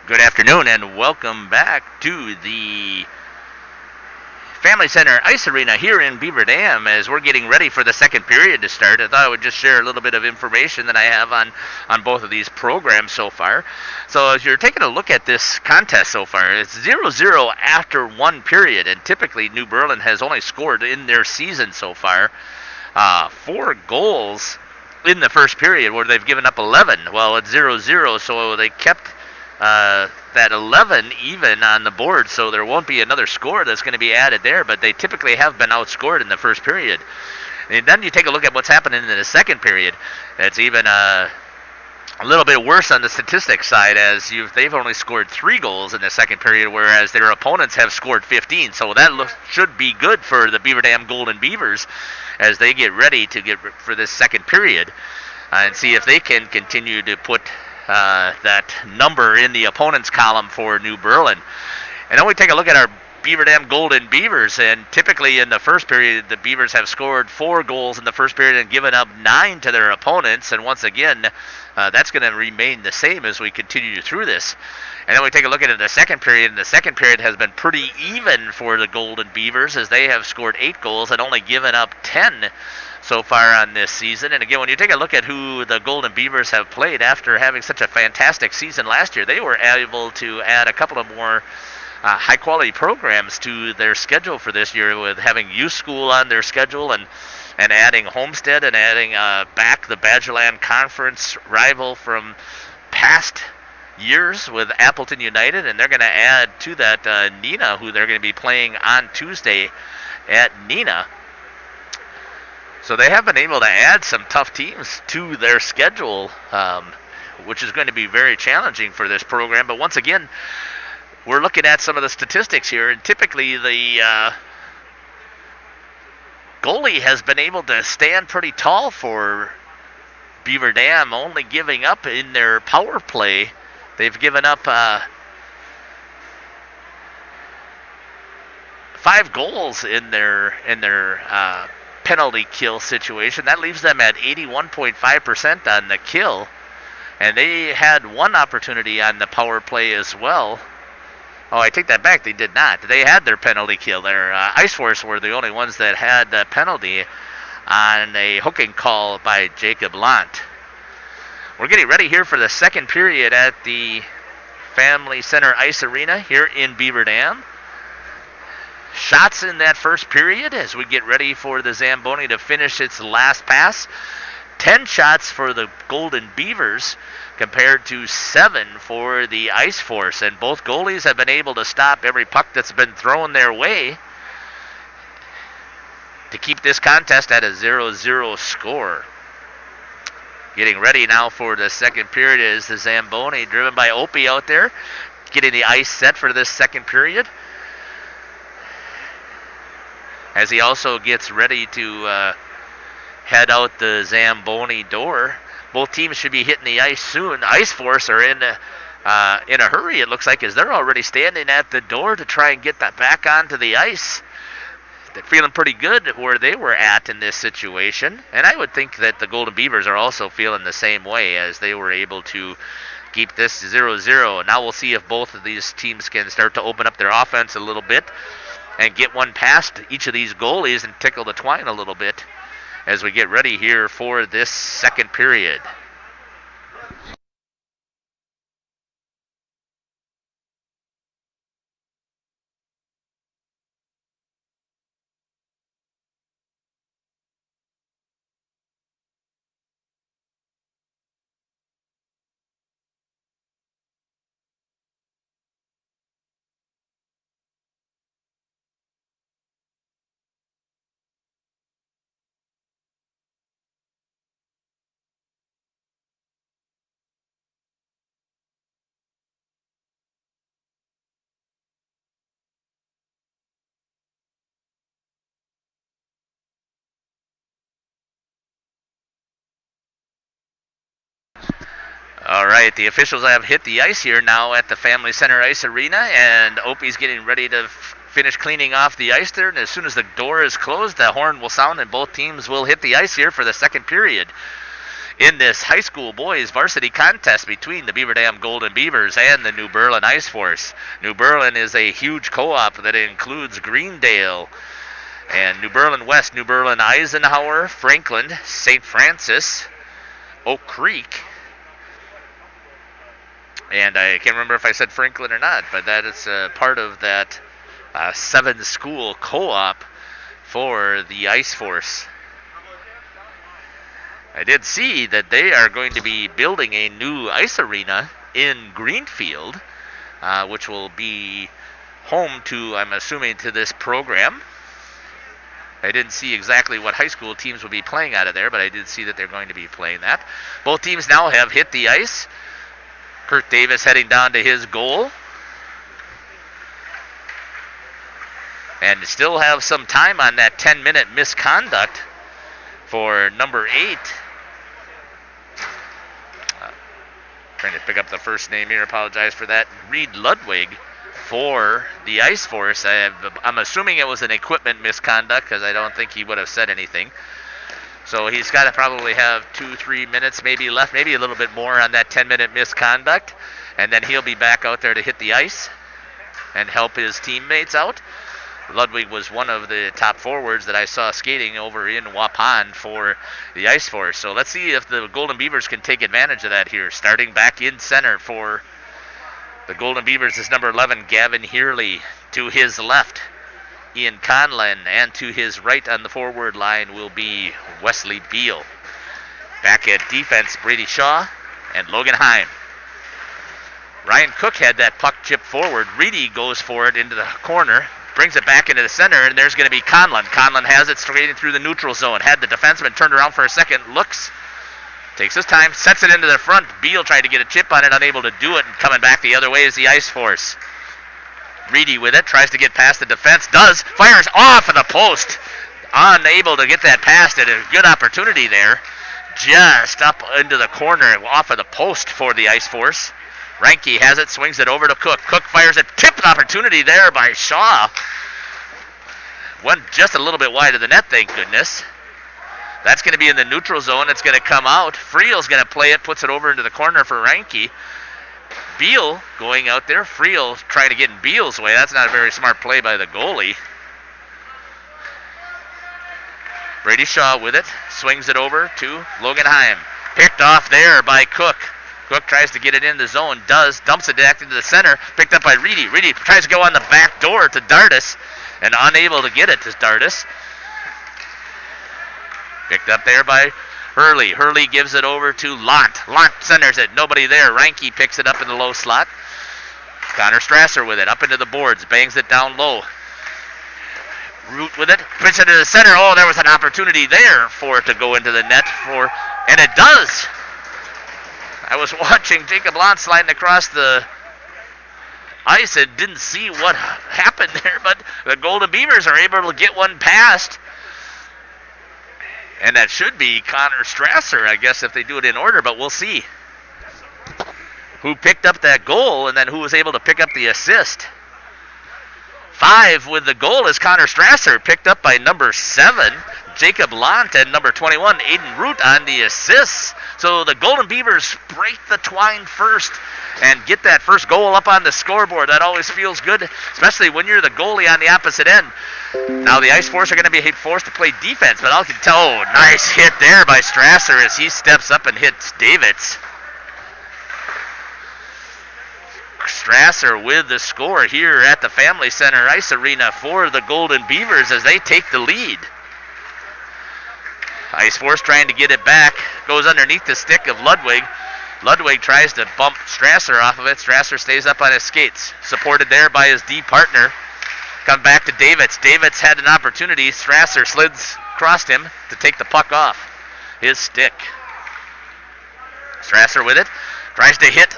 Good afternoon and welcome back to the Family Center Ice Arena here in Beaver Dam as we're getting ready for the second period to start. I thought I would just share a little bit of information that I have on both of these programs so far. So as you're taking a look at this contest so far, it's 0-0 after one period, and typically New Berlin has only scored in their season so far 4 goals in the first period where they've given up 11. Well, it's 0-0, so they kept that 11 even on the board, so there won't be another score that's going to be added there, but they typically have been outscored in the first period. And then you take a look at what's happening in the second period. It's even a little bit worse on the statistics side, as they've only scored 3 goals in the second period, whereas their opponents have scored 15. So that should be good for the Beaver Dam Golden Beavers as they get ready for this second period and see if they can continue to put that number in the opponent's column for New Berlin. And then we take a look at our Beaver Dam Golden Beavers, and typically in the first period, the Beavers have scored 4 goals in the first period and given up 9 to their opponents, and once again, that's going to remain the same as we continue through this. And then we take a look at the second period, and the second period has been pretty even for the Golden Beavers as they have scored 8 goals and only given up 10 so far on this season. And again, when you take a look at who the Golden Beavers have played after having such a fantastic season last year, they were able to add a couple of more high-quality programs to their schedule for this year, with having youth school on their schedule and adding Homestead and adding back the Badgerland Conference rival from past years with Appleton United, and they're going to add to that Neenah, who they're going to be playing on Tuesday at Neenah. So they have been able to add some tough teams to their schedule, which is going to be very challenging for this program. But once again, we're looking at some of the statistics here, and typically the goalie has been able to stand pretty tall for Beaver Dam, only giving up in their power play. They've given up 5 goals in their penalty kill situation. That leaves them at 81.5% on the kill, and they had 1 opportunity on the power play as well. Oh, I take that back. They did not. They had their penalty kill. Their Ice Force were the only ones that had the penalty on a hooking call by Jacob Lant. We're getting ready here for the second period at the Family Center Ice Arena here in Beaver Dam. Shots in that first period as we get ready for the Zamboni to finish its last pass. 10 shots for the Golden Beavers compared to 7 for the Ice Force, and both goalies have been able to stop every puck that's been thrown their way to keep this contest at a 0-0 score. Getting ready now for the second period is the Zamboni, driven by Opie out there, getting the ice set for this second period, as he also gets ready to head out the Zamboni door. Both teams should be hitting the ice soon. Ice Force are in a hurry, it looks like, as they're already standing at the door to try and get that back onto the ice. They're feeling pretty good where they were at in this situation, and I would think that the Golden Beavers are also feeling the same way, as they were able to keep this 0-0. Now we'll see if both of these teams can start to open up their offense a little bit and get one past each of these goalies and tickle the twine a little bit as we get ready here for this second period. All right, the officials have hit the ice here now at the Family Center Ice Arena, and Opie's getting ready to finish cleaning off the ice there. And as soon as the door is closed, the horn will sound and both teams will hit the ice here for the second period. in this high school boys varsity contest between the Beaver Dam Golden Beavers and the New Berlin Ice Force. New Berlin is a huge co-op that includes Greendale and New Berlin West, New Berlin Eisenhower, Franklin, St. Francis, Oak Creek, and I can't remember if I said Franklin or not, but that is part of that 7-school co-op for the Ice Force. I did see that they are going to be building a new ice arena in Greenfield, which will be home to, I'm assuming, to this program. I didn't see exactly what high school teams will be playing out of there, but I did see that they're going to be playing that. Both teams now have hit the ice. Kurt Davis heading down to his goal. And still have some time on that 10-minute misconduct for number 8. Trying to pick up the first name here. Apologize for that. Reed Ludwig for the Ice Force. I'm assuming it was an equipment misconduct because I don't think he would have said anything. So he's got to probably have 2-3 minutes maybe left, maybe a little bit more on that 10-minute misconduct. And then he'll be back out there to hit the ice and help his teammates out. Ludwig was one of the top forwards that I saw skating over in Waupun for the Ice Force. So let's see if the Golden Beavers can take advantage of that here. Starting back in center for the Golden Beavers is number 11, Gavin Heerly. To his left, Ian Conlon. And to his right on the forward line will be Wesley Beal. Back at defense, Brady Shaw and Logan Heim. Ryan Cook had that puck chipped forward. Reedy goes for it into the corner. Brings it back into the center, and there's going to be Conlon. Conlon has it straight through the neutral zone. Had the defenseman turned around for a second, looks, takes his time, sets it into the front. Beal tried to get a chip on it, unable to do it, and coming back the other way is the Ice Force. Reedy with it, tries to get past the defense, does, fires off of the post. Unable to get that past it. A good opportunity there. Just up into the corner, off of the post for the Ice Force. Reinke has it, swings it over to Cook. Cook fires it, tipped opportunity there by Shaw. Went just a little bit wide of the net, thank goodness. That's going to be in the neutral zone. It's going to come out. Friel's going to play it, puts it over into the corner for Reinke. Beal going out there. Friel trying to get in Beal's way. That's not a very smart play by the goalie. Brady Shaw with it, swings it over to Logan Heim. Picked off there by Cook. Cook tries to get it in the zone, dumps it back into the center, picked up by Reedy. Reedy tries to go on the back door to Dardis, and unable to get it to Dardis. Picked up there by Hurley. Hurley gives it over to Lont. Lont centers it, nobody there. Reinke picks it up in the low slot. Connor Strasser with it, up into the boards, bangs it down low. Root with it, puts it into the center. Oh, there was an opportunity there for it to go into the net, and it does. I was watching Jacob Lont sliding across the ice and didn't see what happened there, but the Golden Beavers are able to get one past. And that should be Connor Strasser, I guess, if they do it in order, but we'll see who picked up that goal and then who was able to pick up the assist. 5 with the goal is Connor Strasser, picked up by number 7, Jacob Lont, and number 21, Aiden Root on the assists. So the Golden Beavers break the twine first and get that first goal up on the scoreboard. That always feels good, especially when you're the goalie on the opposite end. Now the Ice Force are going to be forced to play defense, but I can tell, nice hit there by Strasser as he steps up and hits Davids. Strasser with the score here at the Family Center Ice Arena for the Golden Beavers as they take the lead. Ice Force trying to get it back. Goes underneath the stick of Ludwig. Ludwig tries to bump Strasser off of it. Strasser stays up on his skates. Supported there by his D partner. Come back to Davids. Davids had an opportunity. Strasser slids across him to take the puck off his stick. Strasser with it. Tries to hit.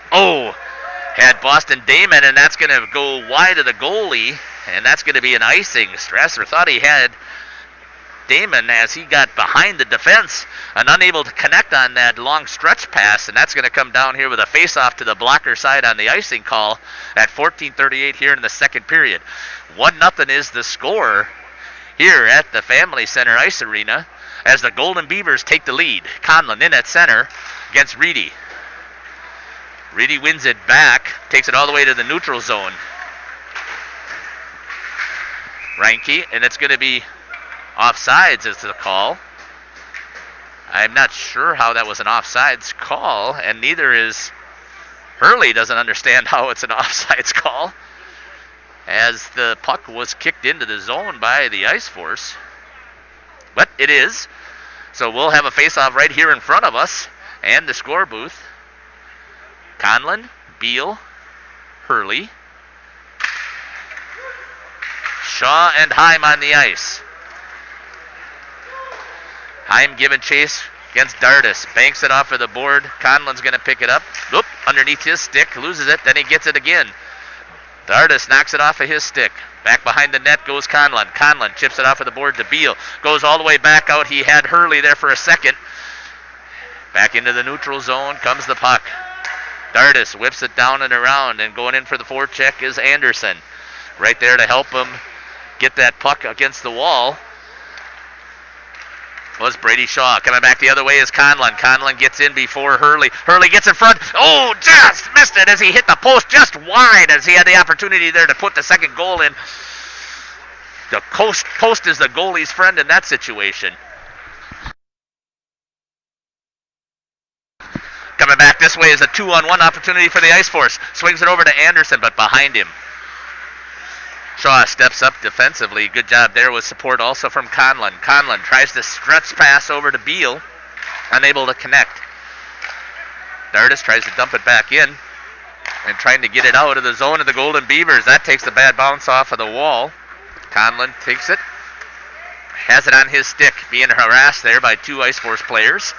Had Boston Damon, and that's going to go wide of the goalie, and that's going to be an icing. Strasser thought he had Damon as he got behind the defense and unable to connect on that long stretch pass, and that's going to come down here with a face-off to the blocker side on the icing call at 14:38 here in the second period. 1-0 is the score here at the Family Center Ice Arena as the Golden Beavers take the lead. Conlon in at center against Reedy. Reedy wins it back, takes it all the way to the neutral zone. Reinke, and it's going to be offsides is the call. I'm not sure how that was an offsides call, and neither is Hurley doesn't understand how it's an offsides call, as the puck was kicked into the zone by the Ice Force. But it is. So we'll have a face-off right here in front of us and the score booth. Conlon, Beal, Hurley, Shaw, and Heim on the ice. Heim giving chase against Dardis. Banks it off of the board. Conlon's going to pick it up. Oop, underneath his stick. Loses it. Then he gets it again. Dardis knocks it off of his stick. Back behind the net goes Conlon. Conlon chips it off of the board to Beal. Goes all the way back out. He had Hurley there for a second. Back into the neutral zone comes the puck. Dardis whips it down and around, and going in for the forecheck is Anderson. Right there to help him get that puck against the wall was Brady Shaw. Coming back the other way is Conlon. Conlon gets in before Hurley. Hurley gets in front. Oh, just missed it as he hit the post just wide, as he had the opportunity there to put the second goal in. The post is the goalie's friend in that situation. Coming back this way is a 2-on-1 opportunity for the Ice Force. Swings it over to Anderson, but behind him. Shaw steps up defensively. Good job there with support also from Conlon. Conlon tries to stretch pass over to Beal. Unable to connect. Dardis tries to dump it back in and trying to get it out of the zone of the Golden Beavers. That takes a bad bounce off of the wall. Conlon takes it. Has it on his stick, being harassed there by two Ice Force players.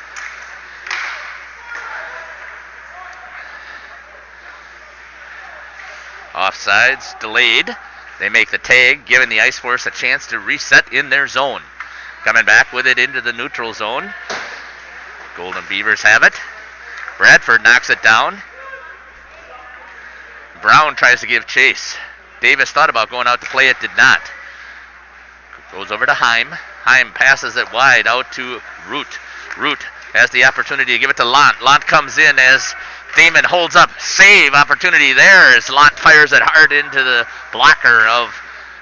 Offsides delayed. They make the tag, giving the Ice Force a chance to reset in their zone. Coming back with it into the neutral zone. Golden Beavers have it. Bradford knocks it down. Brown tries to give chase. Davis thought about going out to play it, did not. Goes over to Heim. Heim passes it wide out to Root. Root has the opportunity to give it to Lant. Lant comes in as Damon holds up. Save opportunity there as Lant fires it hard into the blocker of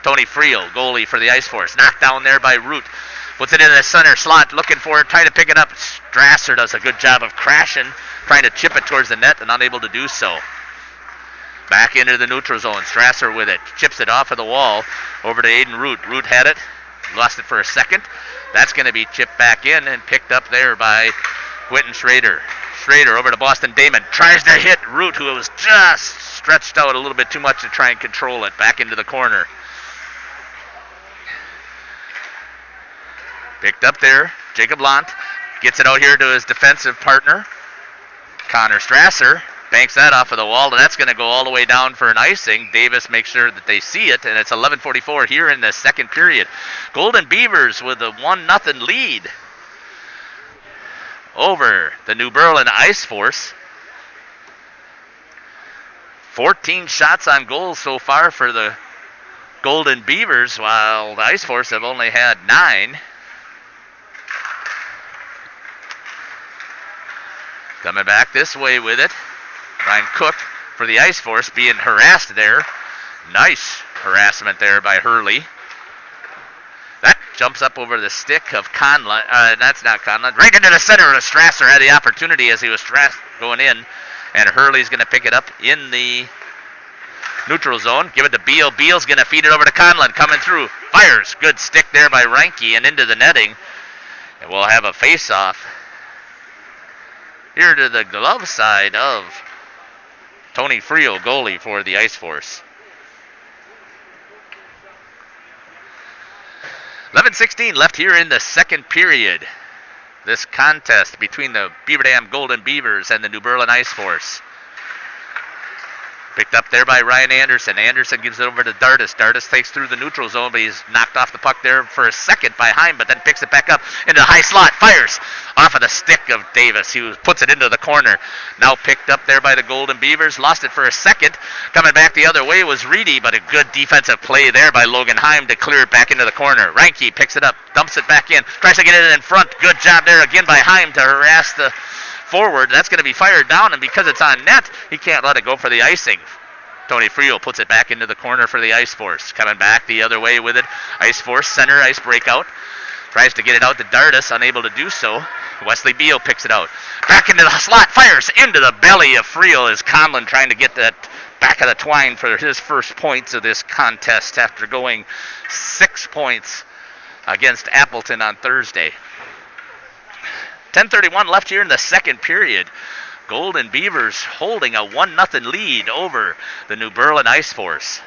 Tony Friel, goalie for the Ice Force. Knocked down there by Root. Puts it in the center slot, looking for it, trying to pick it up. Strasser does a good job of crashing, trying to chip it towards the net and unable to do so. Back into the neutral zone. Strasser with it. Chips it off of the wall over to Aiden Root. Root had it. Lost it for a second. That's going to be chipped back in and picked up there by Quentin Schrader. Schrader over to Boston Damon. Tries to hit Root, who was just stretched out a little bit too much to try and control it. Back into the corner. Picked up there. Jacob Lant gets it out here to his defensive partner, Connor Strasser. Banks that off of the wall, and that's going to go all the way down for an icing. Davis makes sure that they see it, and it's 11:44 here in the second period. Golden Beavers with a 1-0 lead over the New Berlin Ice Force. 14 shots on goal so far for the Golden Beavers, while the Ice Force have only had 9. Coming back this way with it, Ryan Cook for the Ice Force being harassed there. Nice harassment there by Hurley. That jumps up over the stick of Conlon. That's not Conlon. Right into the center of Strasser. Had the opportunity as he was going in. And Hurley's going to pick it up in the neutral zone. Give it to Beal. Beal's going to feed it over to Conlon. Coming through. Fires. Good stick there by Reinke and into the netting. And we'll have a face-off here to the glove side of Tony Friel, goalie for the Ice Force. 11:16 left here in the second period. This contest between the Beaver Dam Golden Beavers and the New Berlin Ice Force. Picked up there by Ryan Anderson. Anderson gives it over to Dardis. Dardis takes through the neutral zone, but he's knocked off the puck there for a second by Heim, but then picks it back up into the high slot. Fires off of the stick of Davis. He puts it into the corner. Now picked up there by the Golden Beavers. Lost it for a second. Coming back the other way was Reedy, but a good defensive play there by Logan Heim to clear it back into the corner. Reinke picks it up, dumps it back in, tries to get it in front. Good job there again by Heim to harass the forward. That's going to be fired down, and because it's on net, he can't let it go for the icing. Tony Friel puts it back into the corner for the Ice Force. Coming back the other way with it. Ice Force, center, ice breakout. Tries to get it out to Dardis, unable to do so. Wesley Beal picks it out. Back into the slot, fires into the belly of Friel as Conlon trying to get that back of the twine for his first points of this contest after going 6 points against Appleton on Thursday. 10:31 left here in the second period. Golden Beavers holding a 1-0 lead over the New Berlin Ice Force.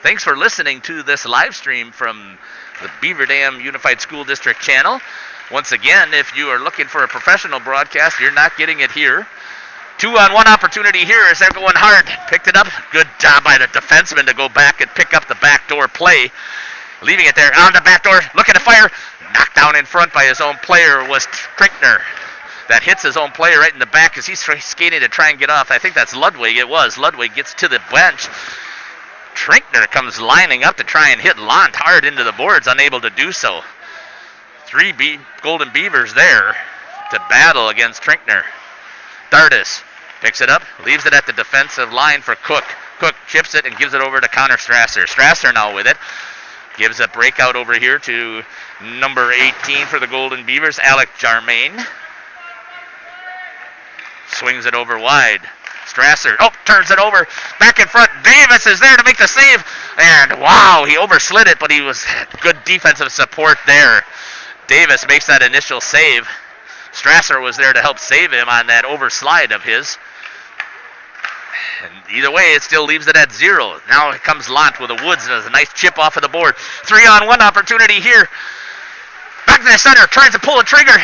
Thanks for listening to this live stream from the Beaver Dam Unified School District channel. Once again, if you are looking for a professional broadcast, you're not getting it here. 2-on-1 opportunity here as they're going hard. Picked it up. Good job by the defenseman to go back and pick up the backdoor play. Leaving it there on the backdoor, looking to fire. Knocked down in front by his own player was Trinkner. That hits his own player right in the back as he's skating to try and get off. I think that's Ludwig. It was. Ludwig gets to the bench. Trinkner comes lining up to try and hit Lant hard into the boards, unable to do so. 3 Golden Beavers there to battle against Trinkner. Dardis picks it up, leaves it at the defensive line for Cook. Cook chips it and gives it over to Connor Strasser. Strasser now with it. Gives a breakout over here to number 18 for the Golden Beavers, Alec Jarmaine. Swings it over wide. Strasser, turns it over. Back in front. Davis is there to make the save. And wow, he overslid it, but he was good defensive support there. Davis makes that initial save. Strasser was there to help save him on that overslide of his. And either way, it still leaves it at 0. Now it comes Lant with a Woods. Does a nice chip off of the board. 3-on-1 opportunity here. Back to the center, tries to pull a trigger.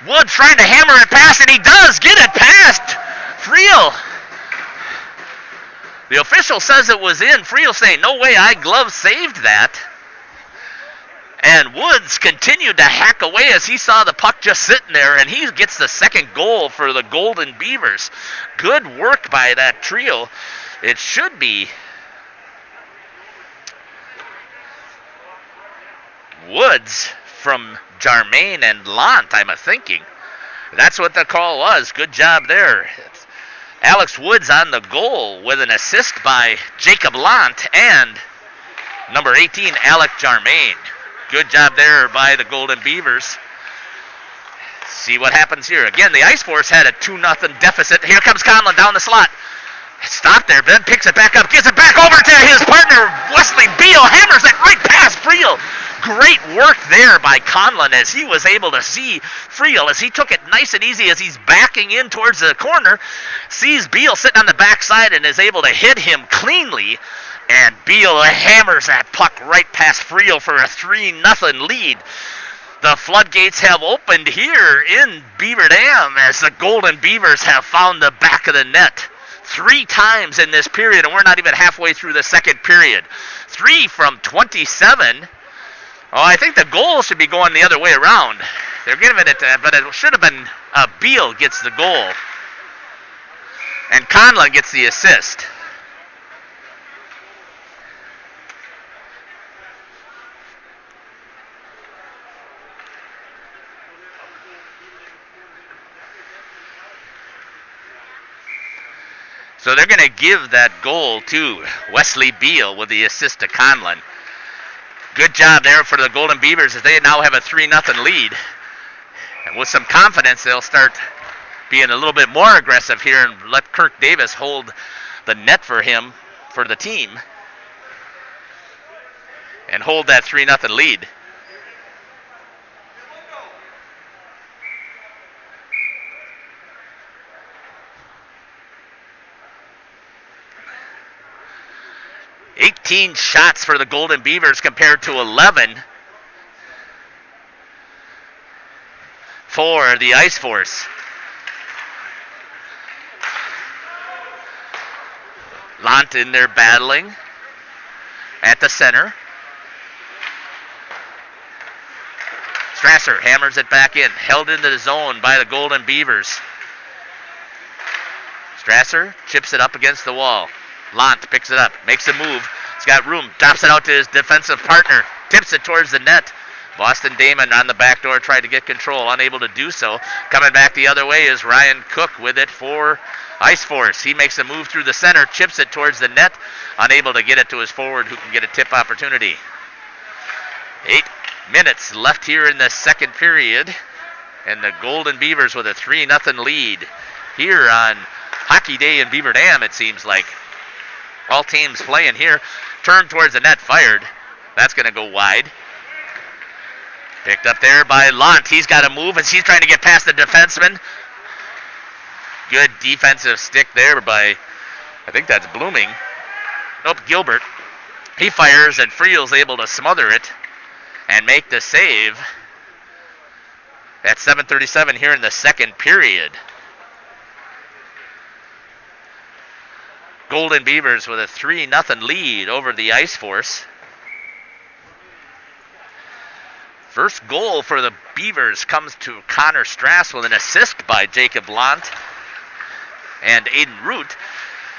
Woods trying to hammer it past, and he does get it past Friel. The official says it was in. Friel saying, no way, I glove saved that. And Woods continued to hack away as he saw the puck just sitting there, and he gets the second goal for the Golden Beavers. Good work by that trio. It should be Woods from Jarmaine and Lant, I'm thinking. That's what the call was. Good job there. It's Alex Woods on the goal with an assist by Jacob Lant and number 18, Alec Jarmaine. Good job there by the Golden Beavers. See what happens here. Again, the Ice Force had a 2-0 deficit. Here comes Conlon down the slot. Stop there. Ben picks it back up, gives it back over to his partner, Wesley Beal. Hammers it right past Friel. Great work there by Conlon as he was able to see Friel as he took it nice and easy as he's backing in towards the corner. Sees Beal sitting on the backside and is able to hit him cleanly. And Beal hammers that puck right past Friel for a 3-0 lead. The floodgates have opened here in Beaver Dam as the Golden Beavers have found the back of the net 3 times in this period, and we're not even halfway through the second period. 3 from 27. Oh, I think the goal should be going the other way around. They're giving it to, but it should have been Beal gets the goal. And Conlon gets the assist. So they're going to give that goal to Wesley Beal with the assist to Conlon. Good job there for the Golden Beavers as they now have a 3-0 lead. And with some confidence, they'll start being a little bit more aggressive here and let Kirk Davis hold the net for him, for the team, and hold that 3-0 lead. $18 shots for the Golden Beavers compared to 11 for the Ice Force. Lant in there battling at the center. Strasser hammers it back in, held into the zone by the Golden Beavers. Strasser chips it up against the wall. Lant picks it up, makes a move. He's got room, drops it out to his defensive partner, tips it towards the net. Boston Damon on the back door tried to get control, unable to do so. Coming back the other way is Ryan Cook with it for Ice Force. He makes a move through the center, chips it towards the net, unable to get it to his forward who can get a tip opportunity. 8 minutes left here in the second period, and the Golden Beavers with a 3-0 lead here on Hockey Day in Beaver Dam, it seems like. All teams playing here. Turn towards the net, fired. That's going to go wide. Picked up there by Lant. He's got to move as he's trying to get past the defenseman. Good defensive stick there by, I think that's Blooming. Nope, Gilbert. He fires and Friel's able to smother it and make the save. At 7:37 here in the second period. Golden Beavers with a 3-0 lead over the Ice Force. First goal for the Beavers comes to Connor Strass with an assist by Jacob Lant and Aiden Root.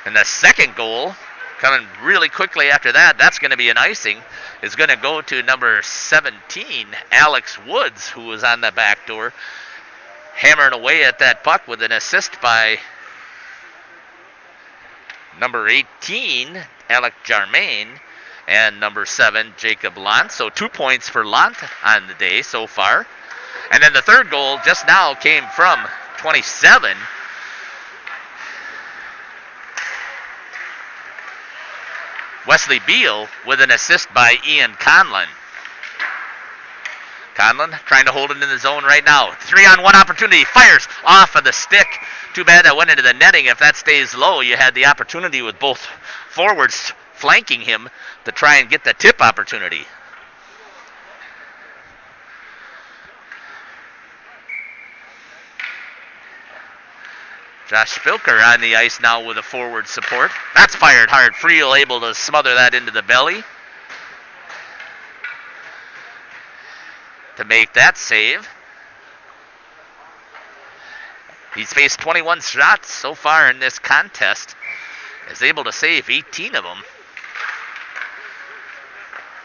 And the second goal, coming really quickly after that, that's going to be an icing, is going to go to number 17, Alex Woods, who was on the back door, hammering away at that puck with an assist by number 18, Alec Jarmaine, and number 7, Jacob Lant. So 2 points for Lant on the day so far. And then the third goal just now came from 27. Wesley Beal with an assist by Ian Conlon. Conlon trying to hold it in the zone right now. 3-on-1 opportunity. Fires off of the stick. Too bad that went into the netting. If that stays low, you had the opportunity with both forwards flanking him to try and get the tip opportunity. Josh Spilker on the ice now with a forward support. That's fired hard. Friel able to smother that into the belly to make that save. He's faced 21 shots so far in this contest. Is able to save 18 of them.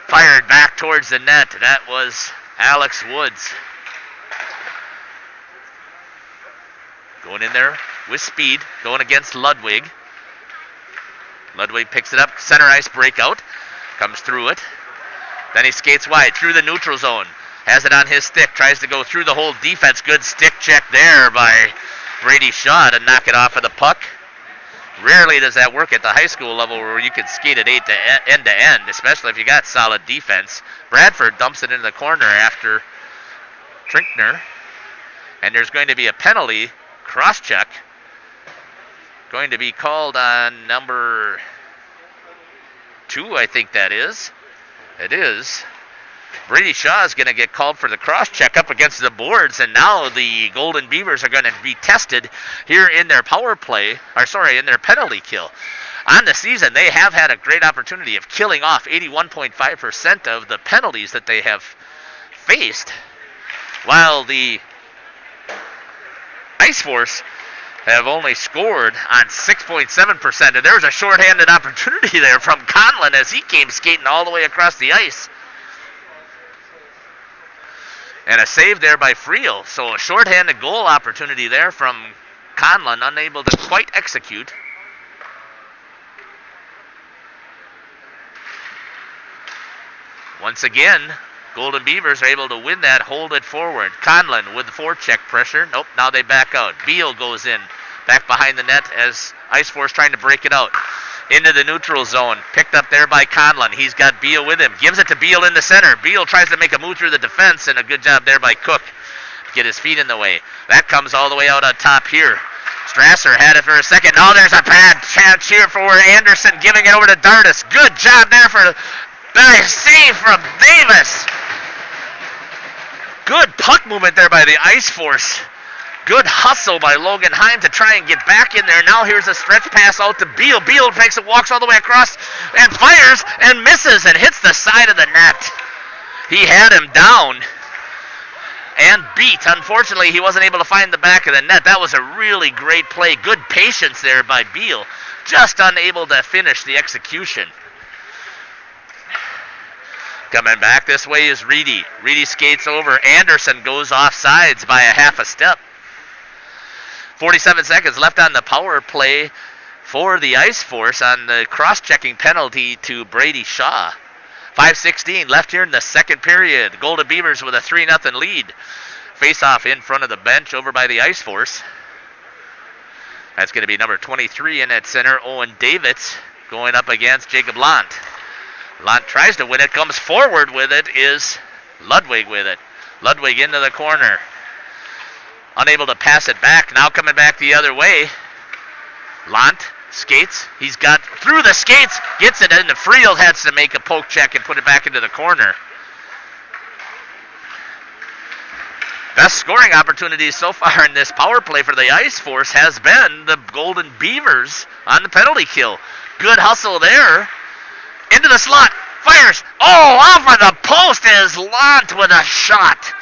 Fired back towards the net. That was Alex Woods. Going in there with speed, going against Ludwig. Ludwig picks it up, center ice breakout, comes through it. Then he skates wide through the neutral zone. Has it on his stick, tries to go through the whole defense. Good stick check there by Brady Shaw to knock it off of the puck. Rarely does that work at the high school level where you can skate it end to end, especially if you got solid defense. Bradford dumps it into the corner after Trinkner. And there's going to be a penalty, cross-check, going to be called on number 2, I think that is. It is. Brady Shaw is going to get called for the cross-check up against the boards, and now the Golden Beavers are going to be tested here in their in their penalty kill. On the season, they have had a great opportunity of killing off 81.5% of the penalties that they have faced, while the Ice Force have only scored on 6.7%, and there's a shorthanded opportunity there from Conlon as he came skating all the way across the ice. And a save there by Friel. So a shorthanded goal opportunity there from Conlon, unable to quite execute. Once again, Golden Beavers are able to win that, hold it forward. Conlon with the forecheck pressure. Nope, now they back out. Beal goes in, back behind the net as Ice Force trying to break it out. Into the neutral zone. Picked up there by Conlon. He's got Beal with him. Gives it to Beal in the center. Beal tries to make a move through the defense, and a good job there by Cook to get his feet in the way. That comes all the way out on top here. Strasser had it for a second. Now there's a bad cheer for Anderson, giving it over to Dardis. Good job there for nice save from Davis. Good puck movement there by the Ice Force. Good hustle by Logan Heim to try and get back in there. Now here's a stretch pass out to Beal. Beal takes it, walks all the way across, and fires and misses and hits the side of the net. He had him down. and beat. Unfortunately, he wasn't able to find the back of the net. That was a really great play. Good patience there by Beal. Just unable to finish the execution. Coming back this way is Reedy. Reedy skates over. Anderson goes off sides by a half a step. 47 seconds left on the power play for the Ice Force on the cross-checking penalty to Brady Shaw. 5:16 left here in the second period. Golden Beavers with a 3-0 lead. Face-off in front of the bench over by the Ice Force. That's going to be number 23 in at center, Owen Davids, going up against Jacob Lant. Lant tries to win it, comes forward with it, is Ludwig with it. Ludwig into the corner. Unable to pass it back, now coming back the other way. Lant skates, he's got through the skates, gets it in, the Friel has to make a poke check and put it back into the corner. Best scoring opportunities so far in this power play for the Ice Force has been the Golden Beavers on the penalty kill. Good hustle there. Into the slot. Fires. Oh, off of the post is Lant with a shot.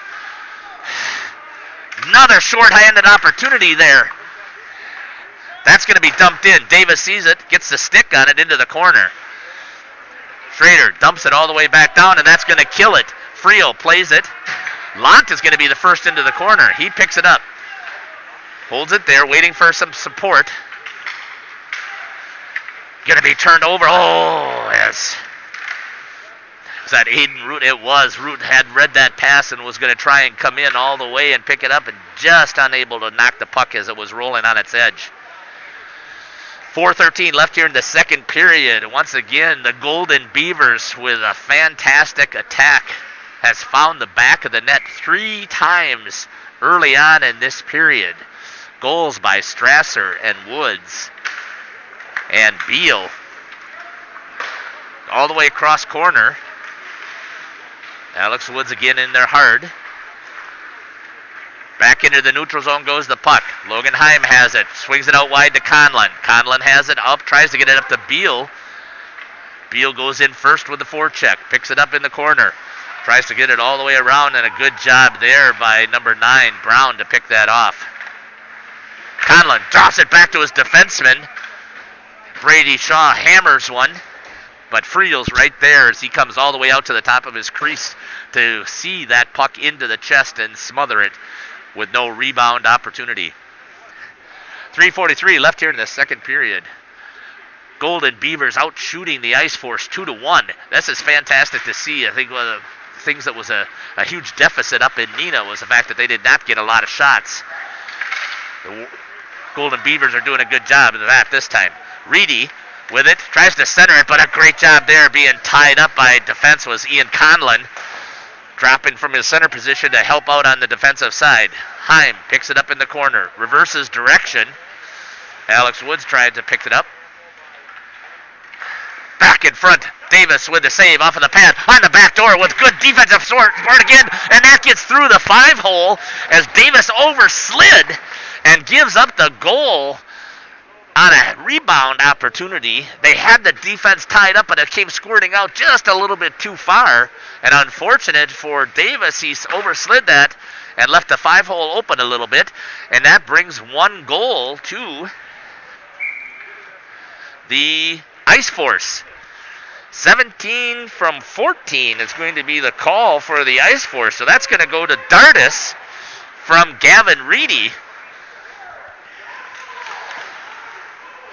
Another short-handed opportunity there. That's going to be dumped in. Davis sees it, gets the stick on it into the corner. Schrader dumps it all the way back down, and that's going to kill it. Friel plays it. Lant is going to be the first into the corner. He picks it up. Holds it there, waiting for some support. Going to be turned over. Oh, yes. Was that Aiden Root? It was. Root had read that pass and was going to try and come in all the way and pick it up, and just unable to knock the puck as it was rolling on its edge. 4:13 left here in the second period. Once again, the Golden Beavers with a fantastic attack has found the back of the net 3 times early on in this period. Goals by Strasser and Woods and Beal. All the way across corner. Alex Woods again in there hard. Back into the neutral zone goes the puck. Logan Heim has it. Swings it out wide to Conlon. Conlon has it up. Tries to get it up to Beal. Beal goes in first with the forecheck. Picks it up in the corner. Tries to get it all the way around, and a good job there by number 9, Brown, to pick that off. Conlon drops it back to his defenseman. Brady Shaw hammers one, but Friel's right there as he comes all the way out to the top of his crease to see that puck into the chest and smother it with no rebound opportunity. 3:43 left here in the second period. Golden Beavers out shooting the Ice Force 2-1. This is fantastic to see. I think one of the things that was a huge deficit up in Neenah was the fact that they did not get a lot of shots. The Golden Beavers are doing a good job of that this time. Reedy with it, tries to center it, but a great job there being tied up by defense was Ian Conlon, dropping from his center position to help out on the defensive side. Heim picks it up in the corner, reverses direction. Alex Woods tried to pick it up. Back in front, Davis with the save off of the pad on the back door with good defensive support again, and that gets through the 5-hole as Davis overslid and gives up the goal on a rebound opportunity. They had the defense tied up, but it came squirting out just a little bit too far, and unfortunate for Davis, he overslid that and left the 5-hole open a little bit, and that brings 1 goal to the Ice Force. 17 from 14 is going to be the call for the Ice Force. So that's going to go to Dardis from Gavin Reedy.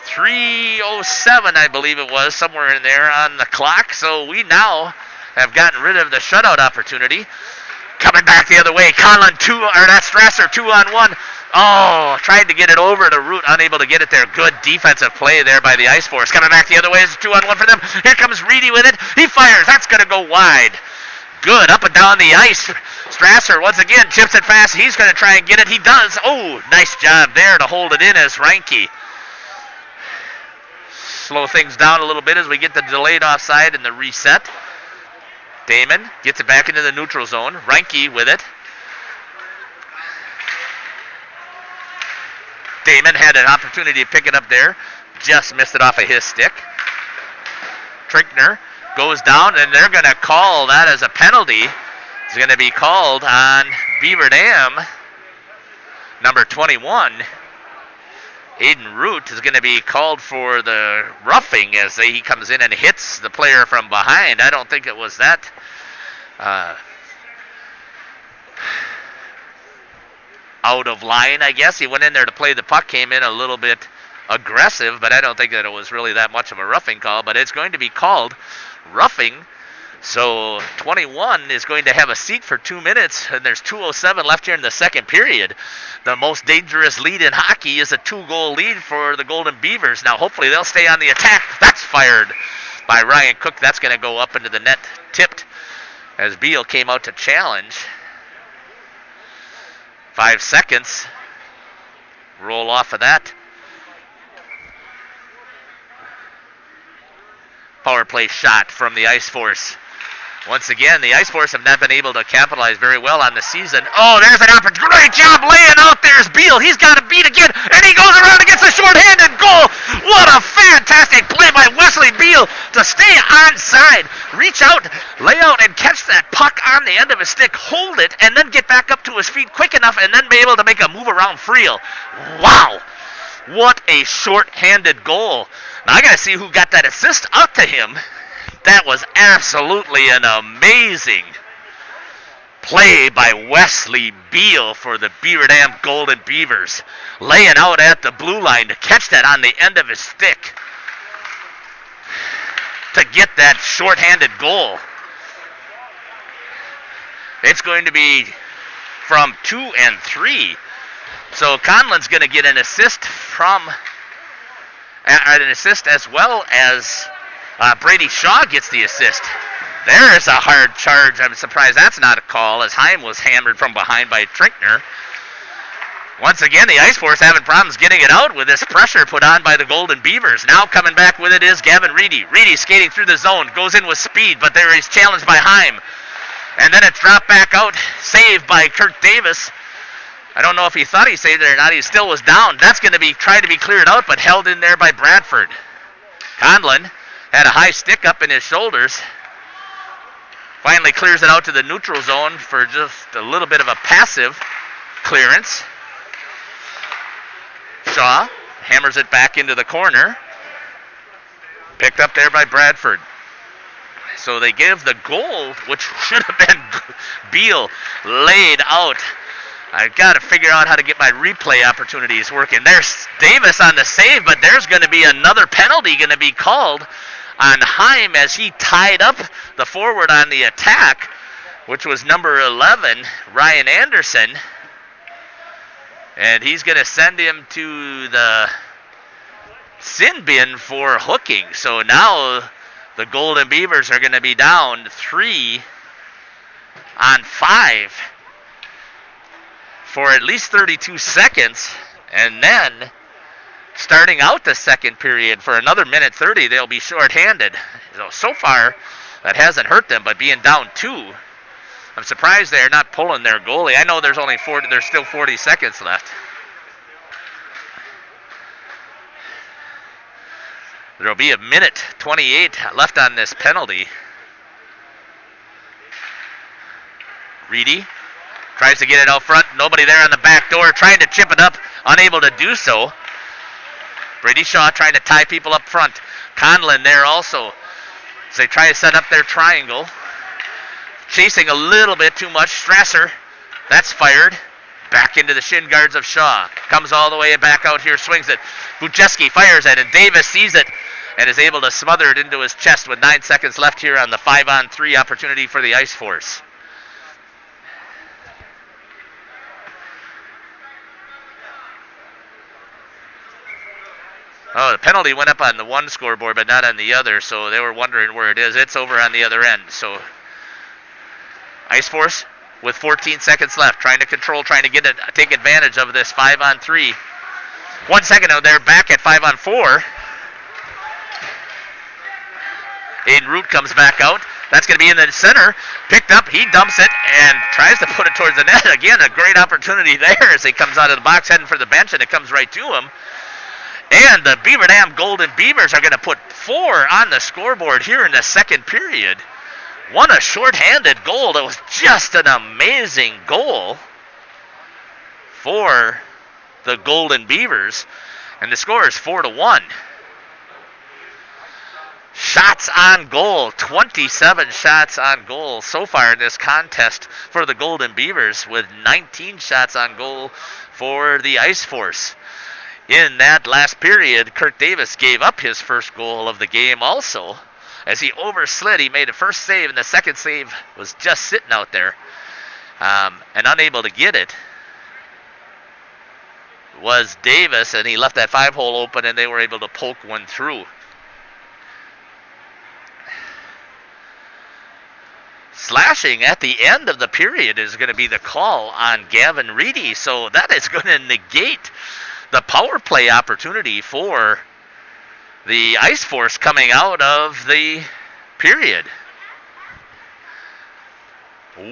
3:07, I believe it was, somewhere in there on the clock. So we now have gotten rid of the shutout opportunity. Coming back the other way, Conlon that's Strasser 2-on-1. Oh, tried to get it over to Root, unable to get it there. Good defensive play there by the Ice Force. Coming back the other way, it's 2-on-1 for them. Here comes Reedy with it. He fires. That's going to go wide. Good, up and down the ice. Strasser, once again, chips it fast. He's going to try and get it. He does. Oh, nice job there to hold it in as Reinke. Slow things down a little bit as we get the delayed offside and the reset. Damon gets it back into the neutral zone. Reinke with it. Damon had an opportunity to pick it up there. Just missed it off of his stick. Trinkner goes down, and they're going to call that as a penalty. It's going to be called on Beaver Dam, number 21, Aiden Root, is going to be called for the roughing as he comes in and hits the player from behind. I don't think it was that out of line, I guess. He went in there to play the puck, came in a little bit aggressive, but I don't think that it was really that much of a roughing call, but it's going to be called roughing. So 21 is going to have a seat for 2 minutes, and there's 2:07 left here in the second period. The most dangerous lead in hockey is a 2-goal lead for the Golden Beavers. Now hopefully they'll stay on the attack. That's fired by Ryan Cook. That's going to go up into the net, tipped as Beal came out to challenge. 5 seconds. Roll off of that. Power play shot from the Ice Force. Once again, the Ice Force have not been able to capitalize very well on the season. Oh, there's an opportunity. Great job laying out. There's Beal. He's got a beat again, and he goes around and gets a shorthanded goal. What a fantastic play by Wesley Beal to stay onside, reach out, lay out, and catch that puck on the end of his stick, hold it, and then get back up to his feet quick enough, and then be able to make a move around Friel. Wow. What a short-handed goal. Now, I got to see who got that assist out to him. That was absolutely an amazing play by Wesley Beal for the Beaver Dam Golden Beavers. Laying out at the blue line to catch that on the end of his stick. To get that short-handed goal. It's going to be from 2 and 3. So Conlon's going to get an assist from... an assist as well as Brady Shaw gets the assist. There's a hard charge. I'm surprised that's not a call as Heim was hammered from behind by Trinkner. Once again, the Ice Force having problems getting it out with this pressure put on by the Golden Beavers. Now coming back with it is Gavin Reedy. Reedy skating through the zone, goes in with speed, but there he's challenged by Heim. And then it's dropped back out, saved by Kirk Davis. I don't know if he thought he saved it or not. He still was down. That's going to be tried to be cleared out, but held in there by Bradford. Conlon had a high stick up in his shoulders. Finally clears it out to the neutral zone for just a little bit of a passive clearance. Shaw hammers it back into the corner. Picked up there by Bradford. So they give the goal, which should have been Beal, laid out. I've got to figure out how to get my replay opportunities working. There's Davis on the save, but there's going to be another penalty going to be called on Heim as he tied up the forward on the attack, which was number 11, Ryan Anderson. And he's going to send him to the sin bin for hooking. So now the Golden Beavers are going to be down 3 on 5 for at least 32 seconds, and then starting out the second period for another minute 30, they'll be shorthanded. So far, that hasn't hurt them, but being down 2, I'm surprised they're not pulling their goalie. I know there's still 40 seconds left. There'll be a minute 28 left on this penalty. Reedy tries to get it out front. Nobody there on the back door. Trying to chip it up. Unable to do so. Brady Shaw trying to tie people up front. Conlon there also. As they try to set up their triangle. Chasing a little bit too much. Strasser. That's fired. Back into the shin guards of Shaw. Comes all the way back out here. Swings it. Bujeski fires it. And Davis sees it. And is able to smother it into his chest with 9 seconds left here on the 5-on-3 opportunity for the Ice Force. Oh, the penalty went up on the one scoreboard, but not on the other, so they were wondering where it is. It's over on the other end. So, Ice Force with 14 seconds left, trying to control, trying to take advantage of this 5-on-3. 1 second, they're back at 5-on-4. Aiden Root comes back out. That's going to be in the center. Picked up. He dumps it and tries to put it towards the net. Again, a great opportunity there as he comes out of the box heading for the bench, and it comes right to him. And the Beaver Dam Golden Beavers are going to put 4 on the scoreboard here in the second period. What a shorthanded goal. That was just an amazing goal. for the Golden Beavers, and the score is 4-1. Shots on goal, 27 shots on goal so far in this contest for the Golden Beavers, with 19 shots on goal for the Ice Force. In that last period, Kirk Davis gave up his first goal of the game also, as he overslid. He made a first save, and the second save was just sitting out there and unable to get it. Was Davis, and he left that 5-hole open, and they were able to poke one through. Slashing at the end of the period is going to be the call on Gavin Reedy, so that is going to negate the power play opportunity for the Ice Force coming out of the period.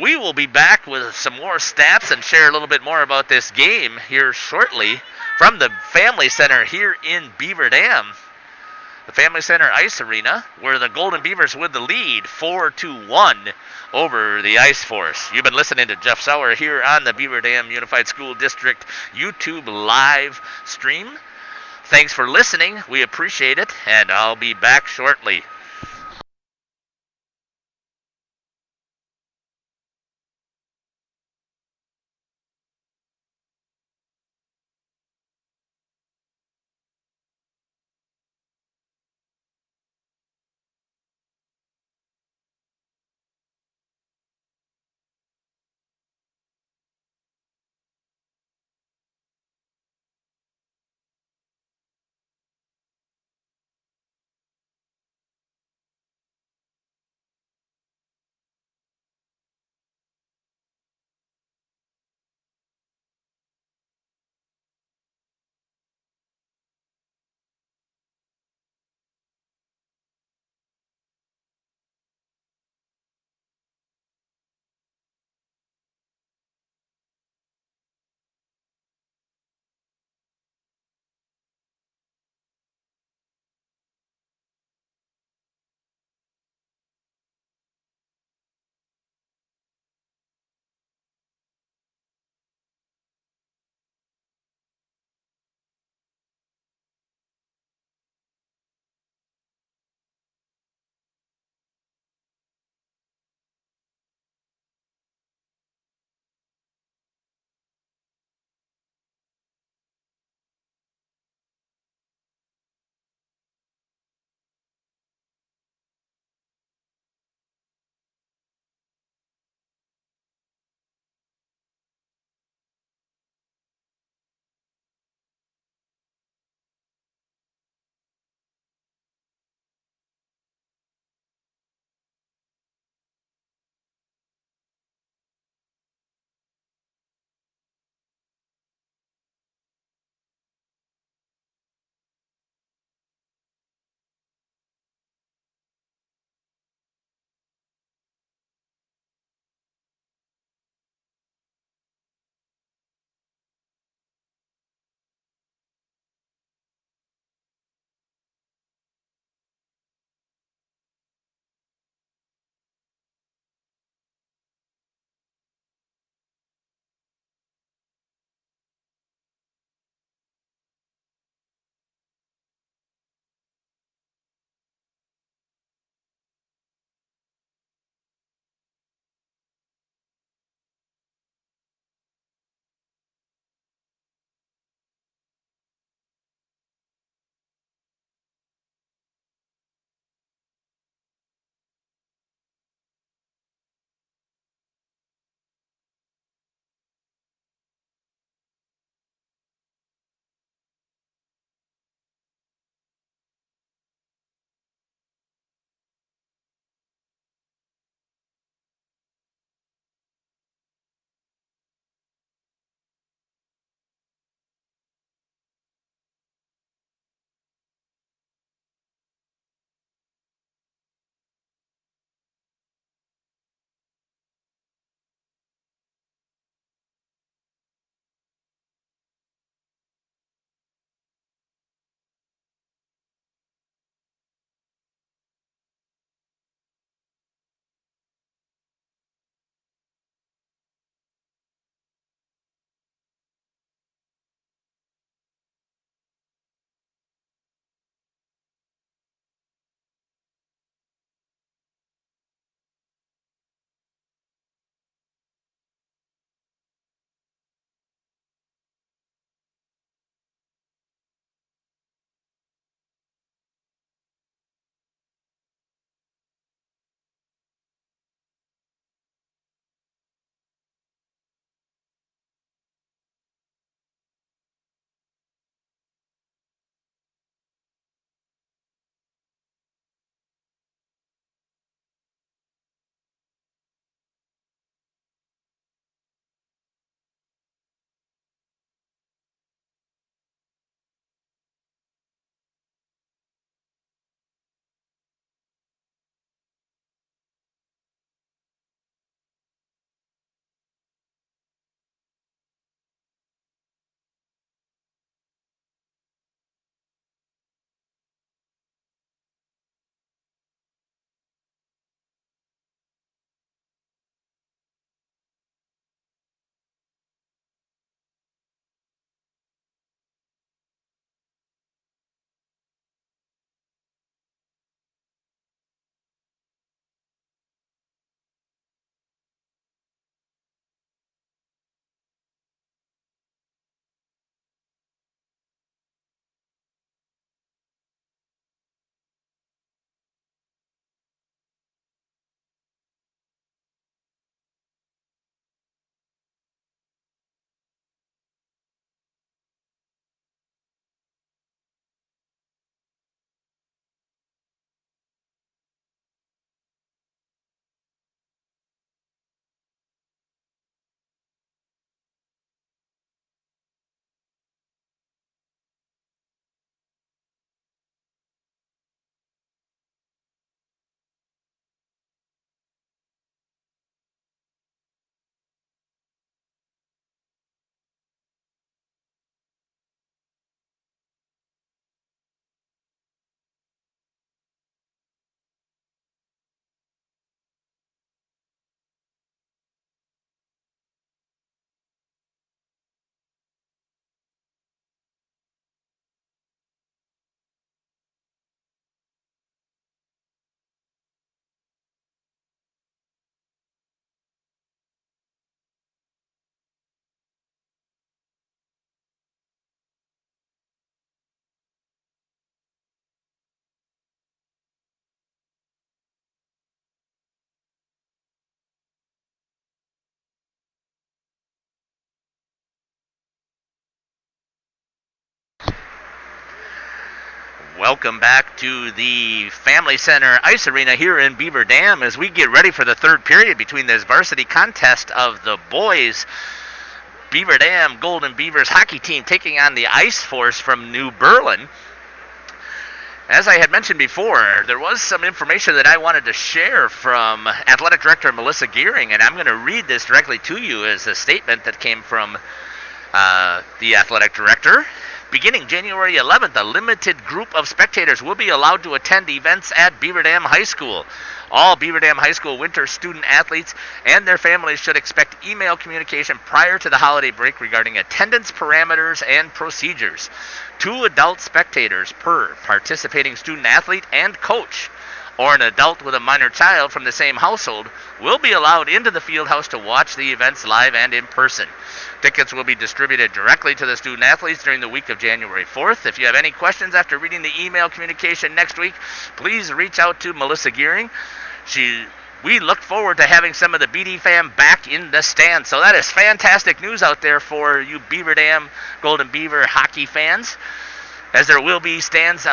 We will be back with some more stats and share a little bit more about this game here shortly from the Family Center here in Beaver Dam. The Family Center Ice Arena, where the Golden Beavers with the lead 4-1 over the Ice Force. You've been listening to Jeff Sauer here on the Beaver Dam Unified School District YouTube live stream. Thanks for listening. We appreciate it, and I'll be back shortly. Welcome back to the Family Center Ice Arena here in Beaver Dam as we get ready for the third period between this varsity contest of the boys. Beaver Dam Golden Beavers hockey team taking on the Ice Force from New Berlin. As I had mentioned before, there was some information that I wanted to share from Athletic Director Melissa Gearing, and I'm going to read this directly to you as a statement that came from the Athletic Director. Beginning January 11th, a limited group of spectators will be allowed to attend events at Beaver Dam High School. All Beaver Dam High School winter student athletes and their families should expect email communication prior to the holiday break regarding attendance parameters and procedures. 2 adult spectators per participating student athlete and coach, or an adult with a minor child from the same household, will be allowed into the field house to watch the events live and in person. Tickets will be distributed directly to the student athletes during the week of January 4th. If you have any questions after reading the email communication next week, please reach out to Melissa Gearing. We look forward to having some of the BD fam back in the stands. So that is fantastic news out there for you Beaver Dam Golden Beaver hockey fans, as there will be fans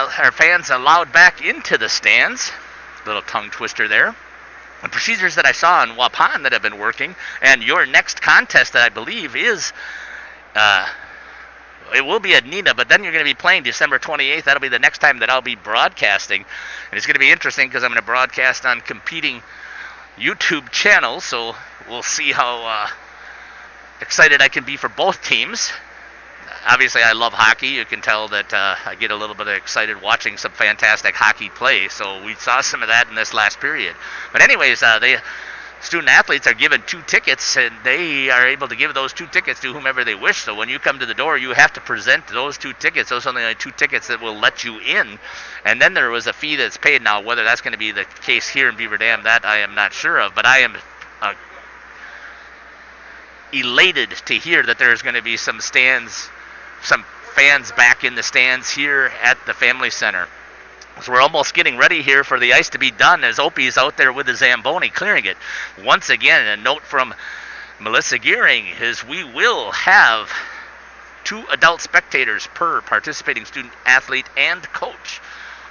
allowed back into the stands. Little tongue twister there. The procedures that I saw in Waupun that have been working, and your next contest that I believe is, it will be at Nina, but then you're going to be playing December 28th. That'll be the next time that I'll be broadcasting. And it's going to be interesting because I'm going to broadcast on competing YouTube channels, so we'll see how excited I can be for both teams. Obviously, I love hockey. You can tell that I get a little bit excited watching some fantastic hockey play. So we saw some of that in this last period. But anyways, the student athletes are given 2 tickets, and they are able to give those 2 tickets to whomever they wish. So when you come to the door, you have to present those 2 tickets. Those are the only 2 tickets that will let you in. And then there was a fee that's paid. Now, whether that's going to be the case here in Beaver Dam, that I am not sure of. But I am elated to hear that there's going to be some fans back in the stands here at the Family Center. So we're almost getting ready here for the ice to be done as Opie's out there with the Zamboni clearing it. Once again, a note from Melissa Gearing is we will have 2 adult spectators per participating student athlete and coach,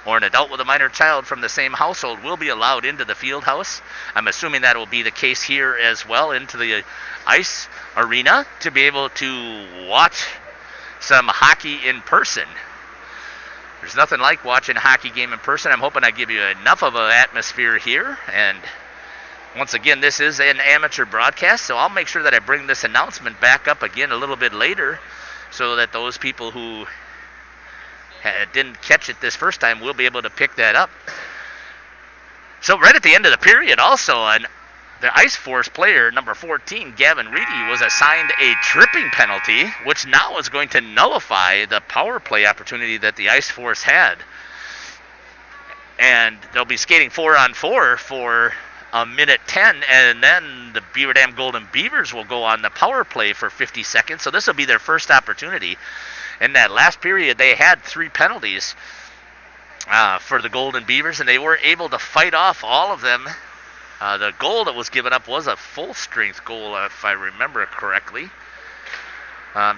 or an adult with a minor child from the same household will be allowed into the field house. I'm assuming that will be the case here as well, into the ice arena to be able to watch some hockey in person. There's nothing like watching a hockey game in person. I'm hoping I give you enough of an atmosphere here. And once again, this is an amateur broadcast, so I'll make sure that I bring this announcement back up again a little bit later so that those people who didn't catch it this first time will be able to pick that up. So right at the end of the period also, the Ice Force player, number 14, Gavin Reedy, was assigned a tripping penalty, which now is going to nullify the power play opportunity that the Ice Force had. And they'll be skating 4-on-4 for a minute 10, and then the Beaver Dam Golden Beavers will go on the power play for 50 seconds. So this will be their first opportunity. In that last period, they had 3 penalties for the Golden Beavers, and they were able to fight off all of them. The goal that was given up was a full-strength goal, if I remember correctly.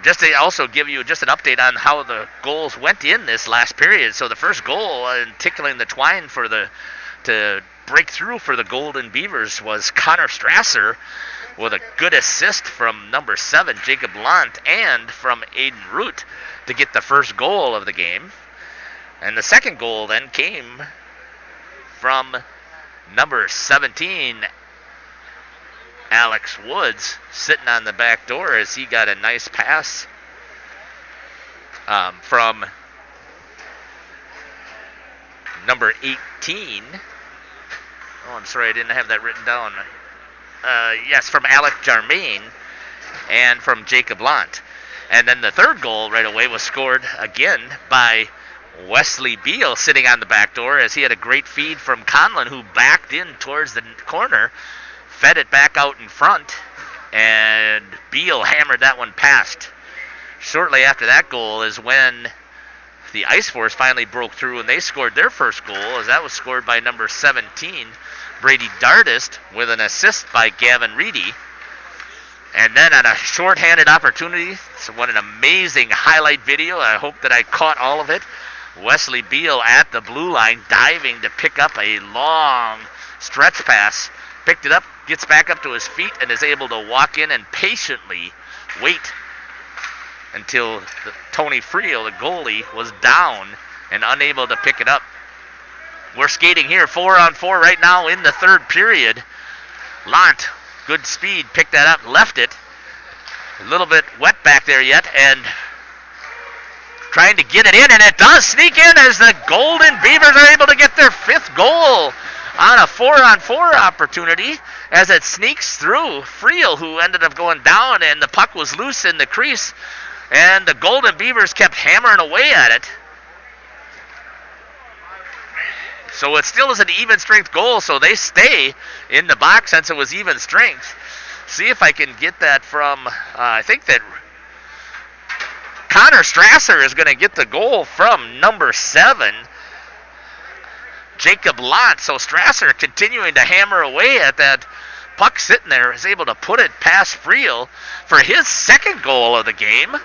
Just to also give you just an update on how the goals went in this last period. So the first goal, tickling the twine to break through for the Golden Beavers, was Connor Strasser with a good assist from number 7, Jacob Lant, and from Aiden Root to get the first goal of the game. And the second goal then came from number 17, Alex Woods, sitting on the back door as he got a nice pass from number 18. Oh, I'm sorry, I didn't have that written down. Yes, from Alec Jarmaine and from Jacob Lant. And then the third goal right away was scored again by Wesley Beal, sitting on the back door, as he had a great feed from Conlon, who backed in towards the corner, fed it back out in front, and Beal hammered that one past. Shortly after that goal is when the Ice Force finally broke through, and they scored their first goal, as that was scored by number 17, Brady Dardist, with an assist by Gavin Reedy. And then on a shorthanded opportunity, so what an amazing highlight video. I hope that I caught all of it. Wesley Beal at the blue line, diving to pick up a long stretch pass. Picked it up, gets back up to his feet, and is able to walk in and patiently wait until Tony Friel, the goalie, was down and unable to pick it up. We're skating here 4-on-4 right now in the third period. Lant, good speed, picked that up, left it. A little bit wet back there yet, and trying to get it in, and it does sneak in as the Golden Beavers are able to get their 5th goal on a 4-on-4 opportunity as it sneaks through Friel, who ended up going down, and the puck was loose in the crease, and the Golden Beavers kept hammering away at it. So it still is an even strength goal, so they stay in the box since it was even strength. See if I can get that from, I think that Connor Strasser is going to get the goal from number 7, Jacob Lott. So Strasser continuing to hammer away at that puck sitting there, is able to put it past Friel for his 2nd goal of the game.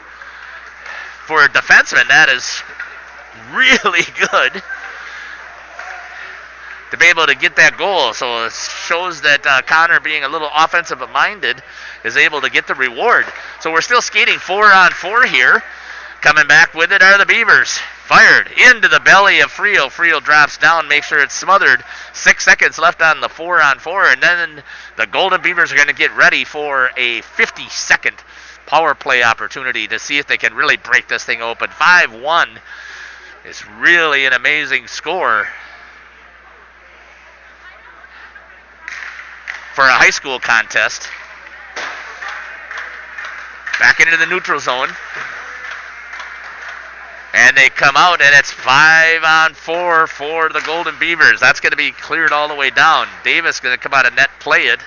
For a defenseman, that is really good to be able to get that goal. So it shows that Connor, being a little offensive minded, is able to get the reward. So we're still skating 4-on-4 here. Coming back with it are the Beavers. Fired into the belly of Friel. Friel drops down, makes sure it's smothered. 6 seconds left on the 4-on-4, and then the Golden Beavers are going to get ready for a 50-second power play opportunity to see if they can really break this thing open. 5-1 is really an amazing score for a high school contest. Back into the neutral zone. And they come out, and it's 5-on-4 for the Golden Beavers. That's going to be cleared all the way down. Davis going to come out of net, play it.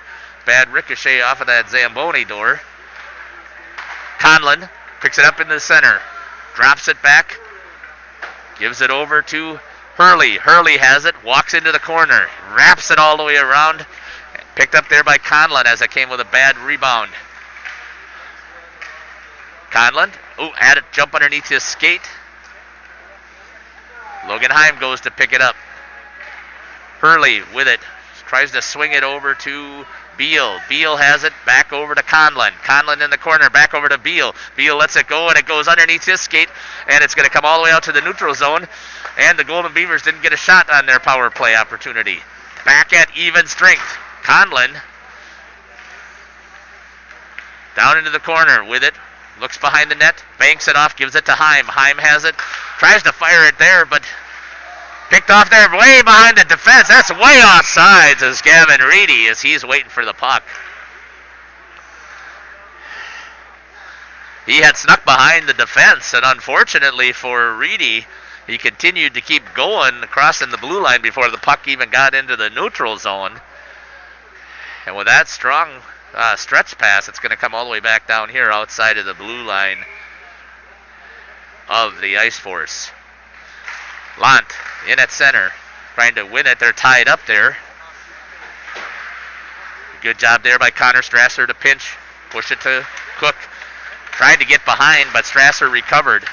Bad ricochet off of that Zamboni door. Conlon picks it up in the center. Drops it back. Gives it over to Hurley. Hurley has it, walks into the corner. Wraps it all the way around. Picked up there by Conlon as it came with a bad rebound. Conlon, had it jump underneath his skate. Logan Heim goes to pick it up. Hurley with it. Tries to swing it over to Beal. Beal has it back over to Conlon. Conlon in the corner, back over to Beal. Beal lets it go, and it goes underneath his skate, and it's going to come all the way out to the neutral zone, and the Golden Beavers didn't get a shot on their power play opportunity. Back at even strength. Conlon down into the corner with it. Looks behind the net, banks it off, gives it to Heim. Heim has it, tries to fire it there, but picked off there way behind the defense. That's way off sides as Gavin Reedy, as he's waiting for the puck. He had snuck behind the defense, and unfortunately for Reedy, he continued to keep going, crossing the blue line before the puck even got into the neutral zone. And with that strong stretch pass, it's going to come all the way back down here outside of the blue line of the Ice Force. Lant in at center, trying to win it. They're tied up there. Good job there by Connor Strasser to pinch, push it to Cook. Tried to get behind, but Strasser recovered.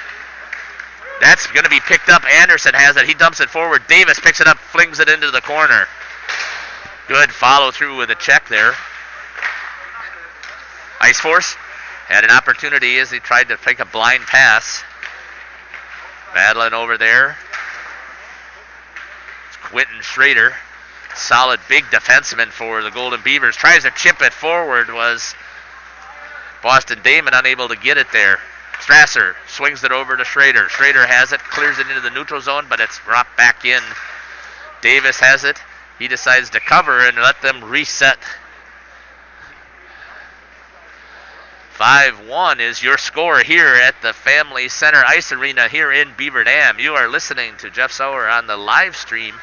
That's going to be picked up. Anderson has it. He dumps it forward. Davis picks it up, flings it into the corner. Good follow through with a check there. Ice Force had an opportunity as he tried to take a blind pass. Battling over there. It's Quentin Schrader. Solid big defenseman for the Golden Beavers. Tries to chip it forward. Was Boston Damon unable to get it there. Strasser swings it over to Schrader. Schrader has it, clears it into the neutral zone, but it's dropped back in. Davis has it. He decides to cover and let them reset. 5-1 is your score here at the Family Center Ice Arena here in Beaver Dam. You are listening to Jeff Sauer on the live stream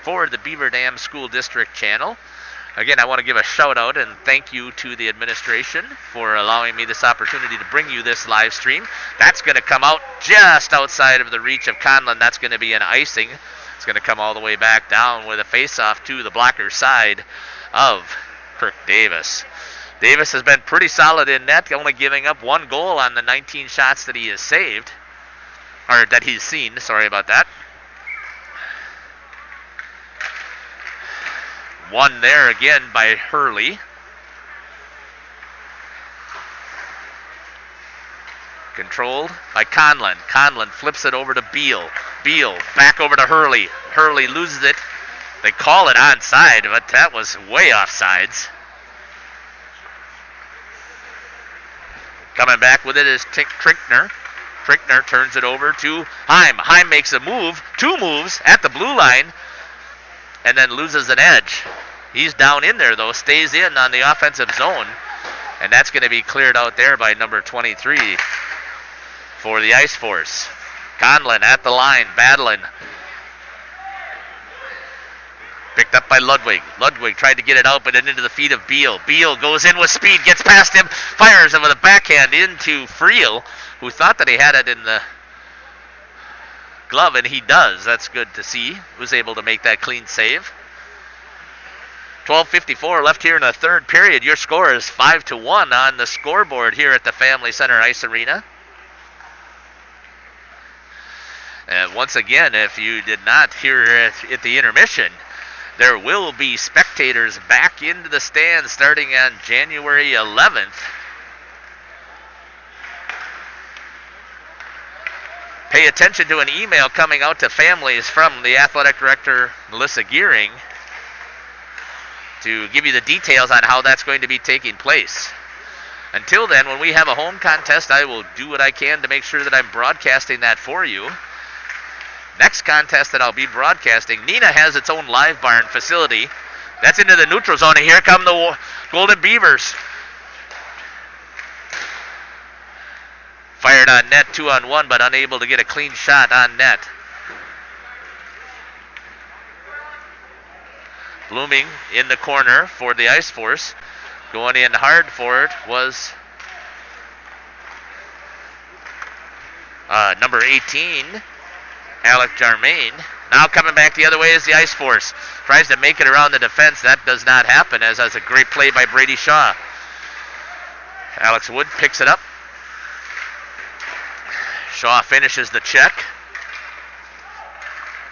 for the Beaver Dam School District channel. Again, I want to give a shout out and thank you to the administration for allowing me this opportunity to bring you this live stream. That's going to come out just outside of the reach of Conlon. That's going to be an icing. It's going to come all the way back down with a face-off to the blocker side of Kirk Davis. Davis has been pretty solid in net, only giving up one goal on the 19 shots that he has saved. or that he's seen. Sorry about that. One there again by Hurley. Controlled by Conlon. Conlon flips it over to Beal. Beal back over to Hurley. Hurley loses it. They call it onside, but that was way offsides. Coming back with it is Trinkner. Trinkner turns it over to Heim. Heim makes a move, 2 moves at the blue line, and then loses an edge. He's down in there, though, stays in on the offensive zone, and that's going to be cleared out there by number 23 for the Ice Force. Conlon at the line, battling. Picked up by Ludwig. Ludwig tried to get it out, but into the feet of Beal. Beal goes in with speed, gets past him, fires it with a backhand into Friel, who thought that he had it in the glove, and he does. That's good to see. Was able to make that clean save. 12:54 left here in the third period. Your score is 5-1 on the scoreboard here at the Family Center Ice Arena. And once again, if you did not hear it at the intermission, there will be spectators back into the stands starting on January 11th. Pay attention to an email coming out to families from the athletic director, Melissa Gearing, to give you the details on how that's going to be taking place. Until then, when we have a home contest, I will do what I can to make sure that I'm broadcasting that for you. Next contest that I'll be broadcasting, Neenah has its own live barn facility. That's into the neutral zone, and here come the Golden Beavers. Fired on net, 2-on-1, but unable to get a clean shot on net. Blooming in the corner for the Ice Force. Going in hard for it was number 18, Alec Jarmaine. Now coming back the other way is the Ice Force. Tries to make it around the defense. That does not happen, as that's a great play by Brady Shaw. Alex Wood picks it up. Shaw finishes the check.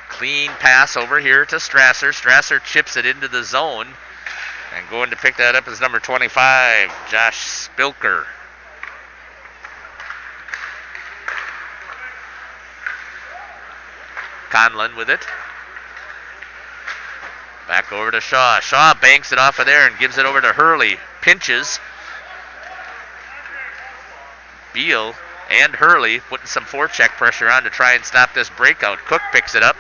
Clean pass over here to Strasser. Strasser chips it into the zone. And going to pick that up is number 25, Josh Spilker. Conlon with it. Back over to Shaw. Shaw banks it off of there and gives it over to Hurley. Pinches. Beal and Hurley putting some forecheck pressure on to try and stop this breakout. Cook picks it up.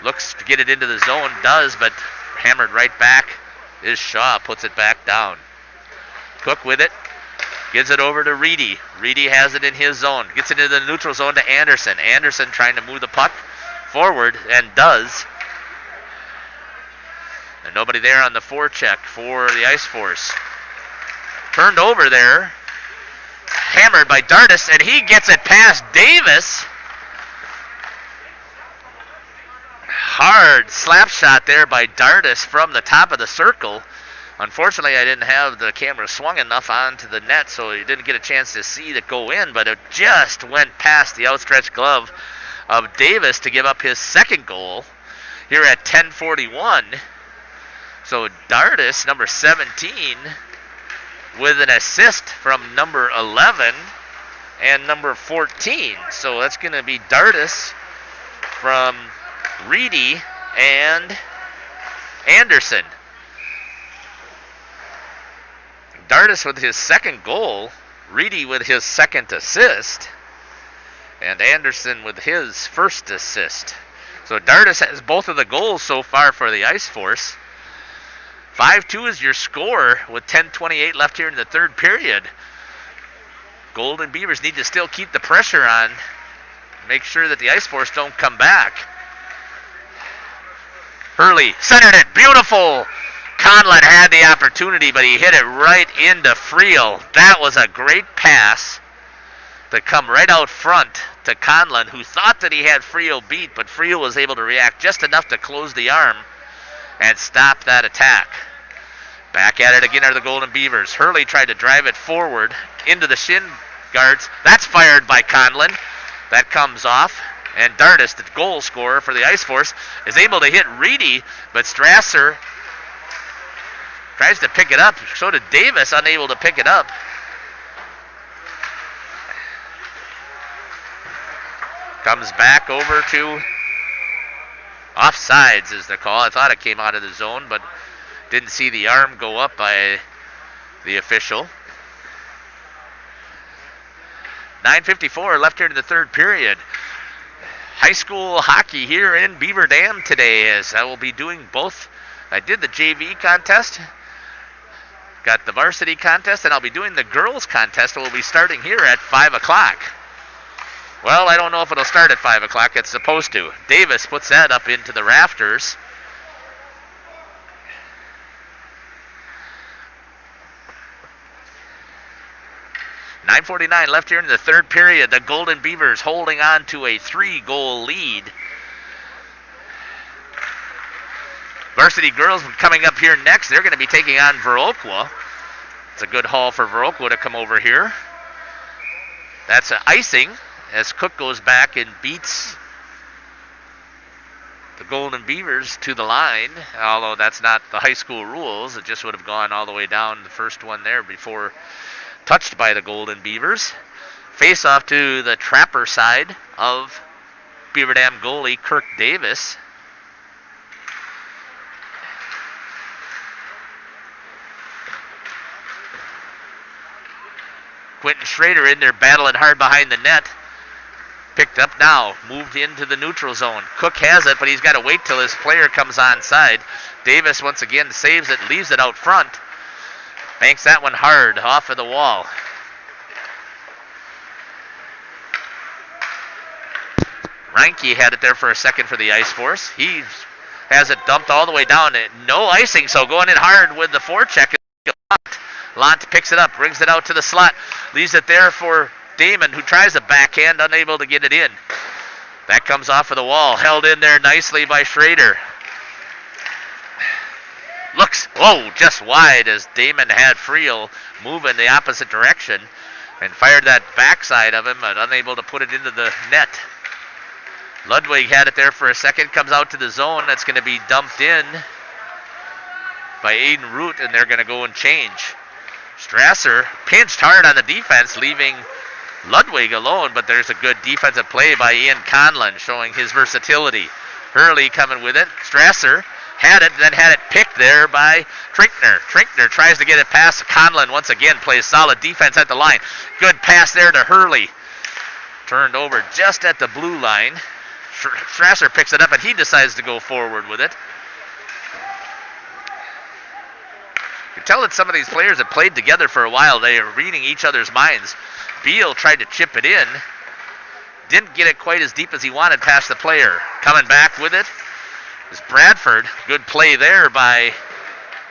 Looks to get it into the zone. Does, but hammered right back is Shaw. Puts it back down. Cook with it. Gives it over to Reedy. Reedy has it in his zone. Gets it into the neutral zone to Anderson. Anderson trying to move the puck forward and does. And nobody there on the forecheck for the Ice Force. Turned over there. Hammered by Dardis, and he gets it past Davis. Hard slap shot there by Dardis from the top of the circle. Unfortunately, I didn't have the camera swung enough onto the net, so you didn't get a chance to see it go in, but it just went past the outstretched glove of Davis to give up his second goal here at 10:41. So Dardis, number 17, with an assist from number 11 and number 14. So that's going to be Dardis from Reedy and Anderson. Dardis with his second goal, Reedy with his second assist, and Anderson with his first assist. So Dardis has both of the goals so far for the Ice Force. 5-2 is your score with 10:28 left here in the third period. Golden Beavers need to still keep the pressure on, make sure that the Ice Force don't come back. Hurley centered it, beautiful. Conlon had the opportunity, but he hit it right into Friel. That was a great pass to come right out front to Conlon, who thought that he had Friel beat, but Friel was able to react just enough to close the arm and stop that attack. Back at it again are the Golden Beavers. Hurley tried to drive it forward into the shin guards. That's fired by Conlon. That comes off, and Dardis, the goal scorer for the Ice Force, is able to hit Reedy, but Strasser tries to pick it up. So did Davis, unable to pick it up. Comes back over to offsides is the call. I thought it came out of the zone, but didn't see the arm go up by the official. 9:54 left here in the third period. High school hockey here in Beaver Dam today, as I will be doing both. I did the JV contest, got the varsity contest, and I'll be doing the girls contest. We'll be starting here at 5 o'clock. Well, I don't know if it'll start at 5 o'clock. It's supposed to. Davis puts that up into the rafters. .9:49 left here in the third period. The Golden Beavers holding on to a 3-goal lead. Varsity girls coming up here next. They're going to be taking on Viroqua. It's a good haul for Viroqua to come over here. That's icing as Cook goes back and beats the Golden Beavers to the line, although that's not the high school rules. It just would have gone all the way down the first one there before touched by the Golden Beavers. Face off to the Trapper side of Beaver Dam goalie Kirk Davis. Quentin Schrader in there battling hard behind the net. Picked up now, moved into the neutral zone. Cook has it, but he's got to wait till his player comes onside. Davis once again saves it, leaves it out front. Banks that one hard off of the wall. Reinke had it there for a second for the Ice Force. He has it dumped all the way down. No icing, so going in hard with the forecheck. Lant picks it up, brings it out to the slot, leaves it there for Damon, who tries a backhand, unable to get it in. That comes off of the wall, held in there nicely by Schrader. Looks, just wide as Damon had Friel move in the opposite direction and fired that backside of him, but unable to put it into the net. Ludwig had it there for a second, comes out to the zone. That's going to be dumped in by Aiden Root, and they're going to go and change. Strasser pinched hard on the defense, leaving Ludwig alone, but there's a good defensive play by Ian Conlon, showing his versatility. Hurley coming with it. Strasser had it, then had it picked there by Trinkner. Trinkner tries to get it past Conlon once again, plays solid defense at the line. Good pass there to Hurley. Turned over just at the blue line. Strasser picks it up, and he decides to go forward with it. You can tell that some of these players have played together for a while. They are reading each other's minds. Beal tried to chip it in. Didn't get it quite as deep as he wanted past the player. Coming back with it is Bradford. Good play there by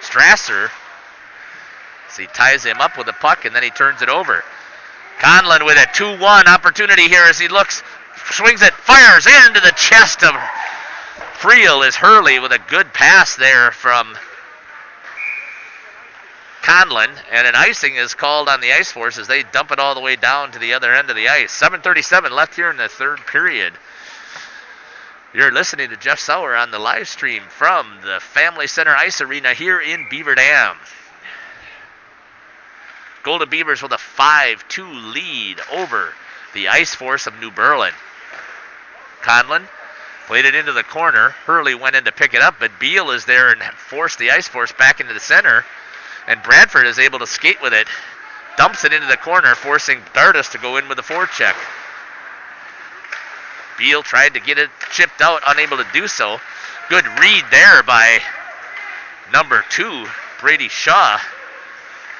Strasser. So he ties him up with the puck, and then he turns it over. Conlon with a 2-1 opportunity here as he looks, swings it, fires into the chest of Friel is Hurley with a good pass there from Conlon, and an icing is called on the Ice Force as they dump it all the way down to the other end of the ice. 7:37 left here in the third period. You're listening to Jeff Sauer on the live stream from the Family Center Ice Arena here in Beaver Dam. Golden Beavers with a 5-2 lead over the Ice Force of New Berlin. Conlon played it into the corner. Hurley went in to pick it up, but Beal is there and forced the Ice Force back into the center. And Bradford is able to skate with it. Dumps it into the corner, forcing Dardis to go in with the forecheck. Beal tried to get it chipped out, unable to do so. Good read there by number 2, Brady Shaw.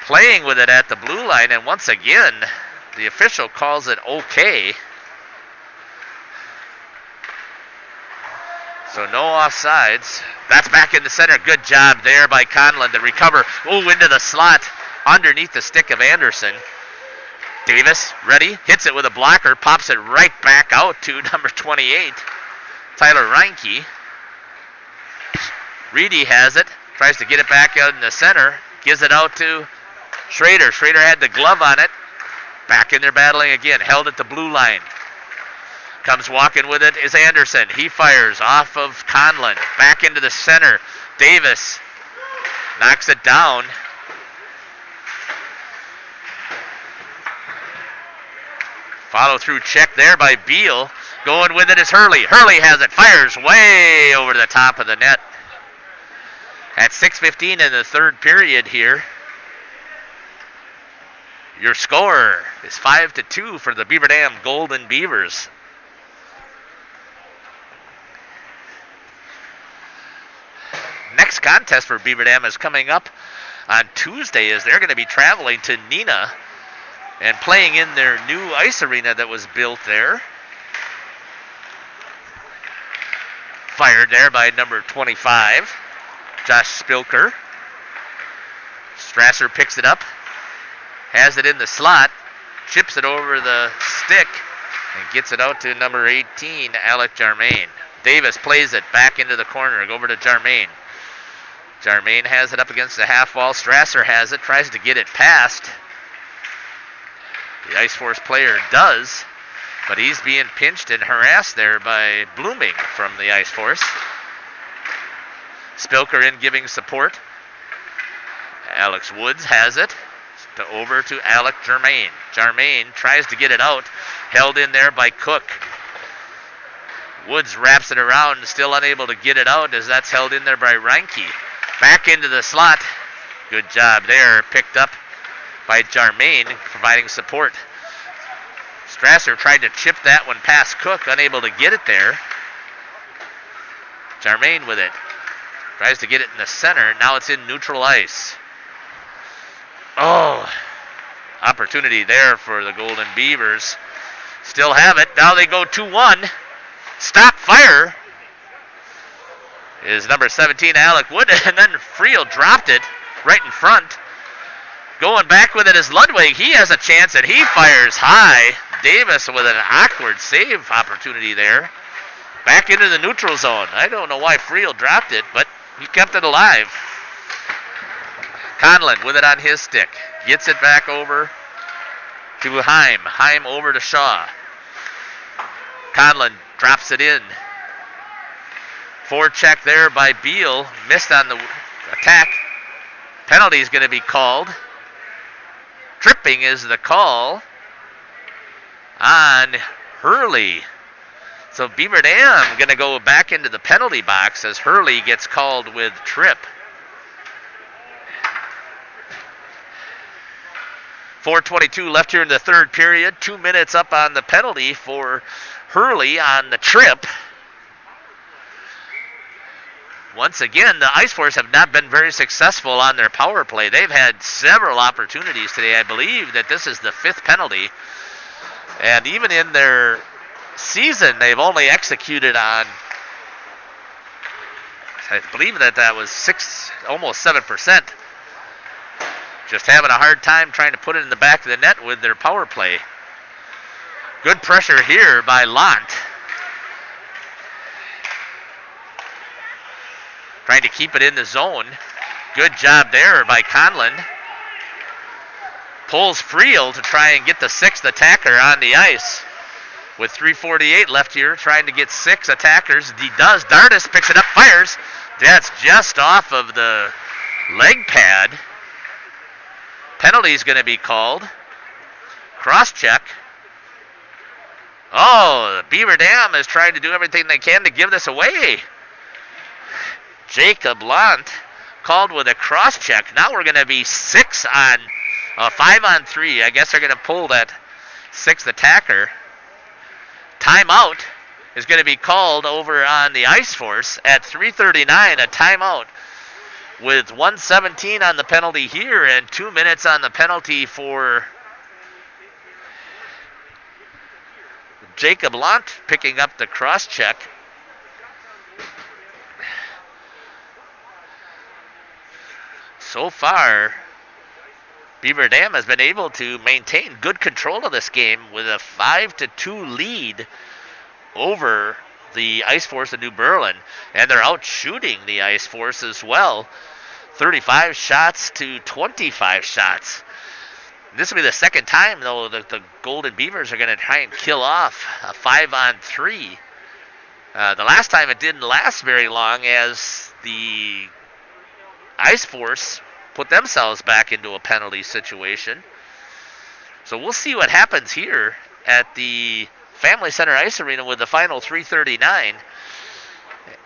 Playing with it at the blue line, and once again, the official calls it okay. So no offsides. That's back in the center. Good job there by Conlon to recover. Into the slot underneath the stick of Anderson. Davis, ready, hits it with a blocker, pops it right back out to number 28, Tyler Reinke. Reedy has it, tries to get it back out in the center, gives it out to Schrader. Schrader had the glove on it. Back in there battling again, held at the blue line. Comes walking with it is Anderson. He fires off of Conlon. Back into the center. Davis knocks it down. Follow through check there by Beal. Going with it is Hurley. Hurley has it. Fires way over the top of the net. At 6:15 in the third period here. Your score is 5-2 for the Beaver Dam Golden Beavers. Next contest for Beaver Dam is coming up on Tuesday as they're going to be traveling to Neenah and playing in their new ice arena that was built there. Fired there by number 25, Josh Spilker. Strasser picks it up, has it in the slot, chips it over the stick, and gets it out to number 18, Alec Jarmaine. Davis plays it back into the corner, over to Jarmaine. Jarmaine has it up against the half wall. Strasser has it, tries to get it past. The Ice Force player does, but he's being pinched and harassed there by Blooming from the Ice Force. Spilker in giving support. Alex Woods has it over to Alec Jarmaine. Jarmaine tries to get it out, held in there by Cook. Woods wraps it around, still unable to get it out as that's held in there by Reinke. Back into the slot. Good job there, picked up by Jarmaine, providing support. Strasser tried to chip that one past Cook, unable to get it there. Jarmaine with it. Tries to get it in the center. Now it's in neutral ice. Oh, opportunity there for the Golden Beavers. Still have it. Now they go 2-1. Stop fire is number 17, Alec Wood, and then Friel dropped it right in front. Going back with it is Ludwig. He has a chance, and he fires high. Davis with an awkward save opportunity there. Back into the neutral zone. I don't know why Friel dropped it, but he kept it alive. Conlon with it on his stick. Gets it back over to Heim. Heim over to Shaw. Conlon drops it in. Forecheck there by Beal. Missed on the attack. Penalty is going to be called. Tripping is the call on Hurley. So Beaver Dam going to go back into the penalty box as Hurley gets called with trip. 4:22 left here in the third period. 2 minutes up on the penalty for Hurley on the trip. Once again, the Ice Force have not been very successful on their power play. They've had several opportunities today. I believe that this is the 5th penalty. And even in their season, they've only executed on, I believe that was almost 7%. Just having a hard time trying to put it in the back of the net with their power play. Good pressure here by Lant. Trying to keep it in the zone. Good job there by Conlon. Pulls Friel to try and get the 6th attacker on the ice. With 3:48 left here, trying to get 6 attackers. He does. Dardis picks it up, fires. That's just off of the leg pad. Penalty is going to be called. Cross-check. Oh, Beaver Dam is trying to do everything they can to give this away. Jacob Lant called with a cross-check. Now we're going to be 5-on-3. I guess they're going to pull that 6th attacker. Timeout is going to be called over on the Ice Force at 3:39. A timeout with 1:17 on the penalty here and 2 minutes on the penalty for Jacob Lant picking up the cross-check. So far, Beaver Dam has been able to maintain good control of this game with a 5-2 lead over the Ice Force of New Berlin. And they're out shooting the Ice Force as well. 35 shots to 25 shots. This will be the second time, though, the Golden Beavers are going to try and kill off a 5-on-3. The last time it didn't last very long as the Ice Force put themselves back into a penalty situation. So we'll see what happens here at the Family Center Ice Arena with the final 3:39.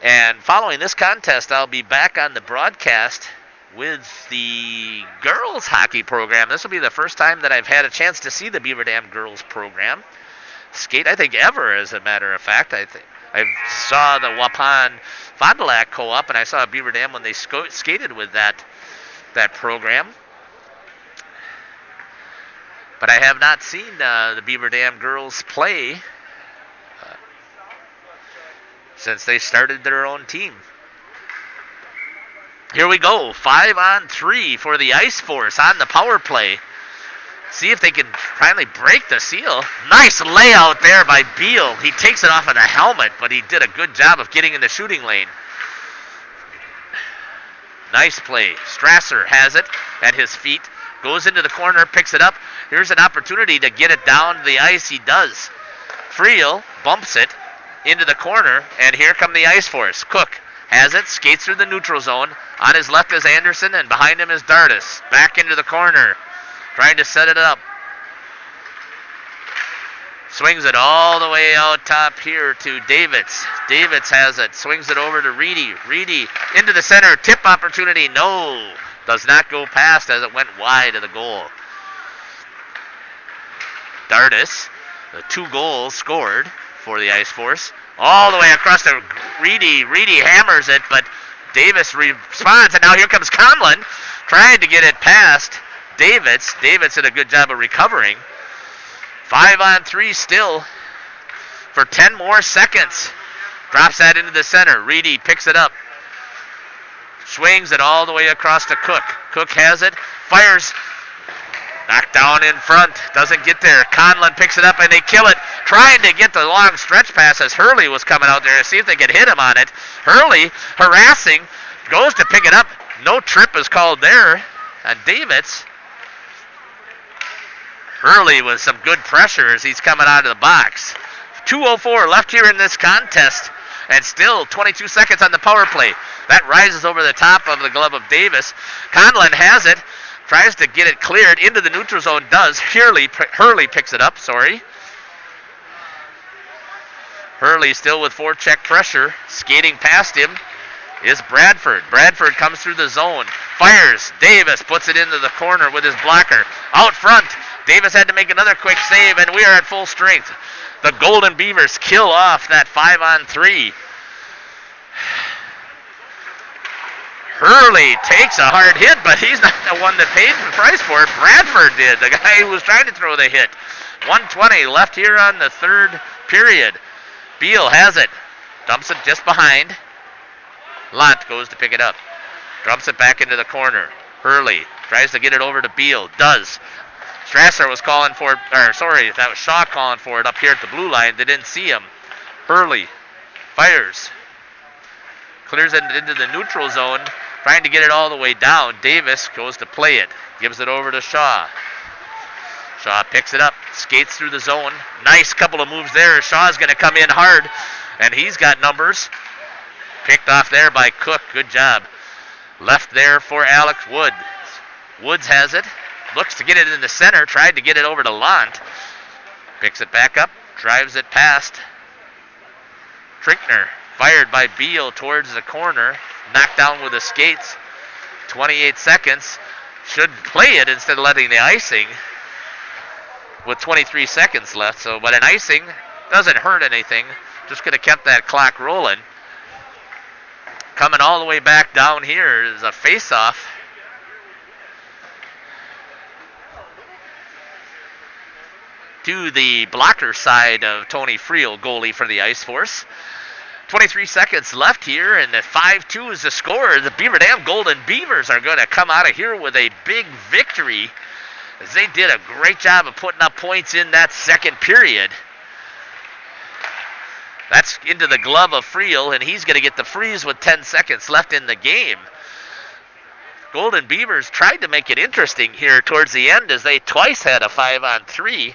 And following this contest, I'll be back on the broadcast with the girls hockey program. This will be the first time that I've had a chance to see the Beaver Dam girls program skate, I think, ever, as a matter of fact. I saw the Waupun Fond du Lac co-op, and I saw Beaver Dam when they skated with that program. But I have not seen the Beaver Dam girls play since they started their own team. Here we go, 5-on-3 for the Ice Force on the power play. See if they can finally break the seal. Nice layout there by Beal. He takes it off of the helmet, but he did a good job of getting in the shooting lane. Nice play. Strasser has it at his feet. Goes into the corner, picks it up. Here's an opportunity to get it down the ice. He does. Friel bumps it into the corner, and here come the Ice Force. Cook has it, skates through the neutral zone. On his left is Anderson, and behind him is Dardis. Back into the corner, trying to set it up. Swings it all the way out top here to Davids. Davids has it, swings it over to Reedy. Reedy into the center, tip opportunity, no. Does not go past as it went wide of the goal. Dardis, the 2 goals scored for the Ice Force. All the way across to Reedy. Reedy hammers it, but Davis responds, and now here comes Conlon trying to get it past Davids. Davids did a good job of recovering. 5-on-3 still for 10 more seconds. Drops that into the center. Reedy picks it up. Swings it all the way across to Cook. Cook has it. Fires. Knocked down in front. Doesn't get there. Conlon picks it up and they kill it. Trying to get the long stretch pass as Hurley was coming out there to see if they could hit him on it. Hurley harassing. Goes to pick it up. No trip is called there. And Davids. Hurley with some good pressure as he's coming out of the box. 2:04 left here in this contest. And still 22 seconds on the power play. That rises over the top of the glove of Davis. Conlon has it. Tries to get it cleared into the neutral zone. Does. Hurley picks it up. Sorry. Hurley still with forecheck pressure. Skating past him is Bradford. Bradford comes through the zone. Fires. Davis puts it into the corner with his blocker. Out front. Davis had to make another quick save, and we are at full strength. The Golden Beavers kill off that 5-on-3. Hurley takes a hard hit, but he's not the one that paid the price for it. Bradford did, the guy who was trying to throw the hit. 1:20 left here on the third period. Beal has it. Dumps it just behind. Lant goes to pick it up. Dumps it back into the corner. Hurley tries to get it over to Beal. Does. Strasser was calling for it, that was Shaw calling for it up here at the blue line. They didn't see him. Hurley fires. Clears it into the neutral zone, trying to get it all the way down. Davis goes to play it. Gives it over to Shaw. Shaw picks it up, skates through the zone. Nice couple of moves there. Shaw's going to come in hard, and he's got numbers. Picked off there by Cook. Good job. Left there for Alex Woods. Woods has it. Looks to get it in the center. Tried to get it over to Lant. Picks it back up. Drives it past Trinkner. Fired by Beal towards the corner. Knocked down with the skates. 28 seconds. Should play it instead of letting the icing with 23 seconds left. But an icing doesn't hurt anything. Just could have kept that clock rolling. Coming all the way back down here is a face-off. To the blocker side of Tony Friel, goalie for the Ice Force. 23 seconds left here, and the 5-2 is the score. The Beaver Dam Golden Beavers are going to come out of here with a big victory, as they did a great job of putting up points in that second period. That's into the glove of Friel, and he's going to get the freeze with 10 seconds left in the game. Golden Beavers tried to make it interesting here towards the end as they twice had a 5-on-3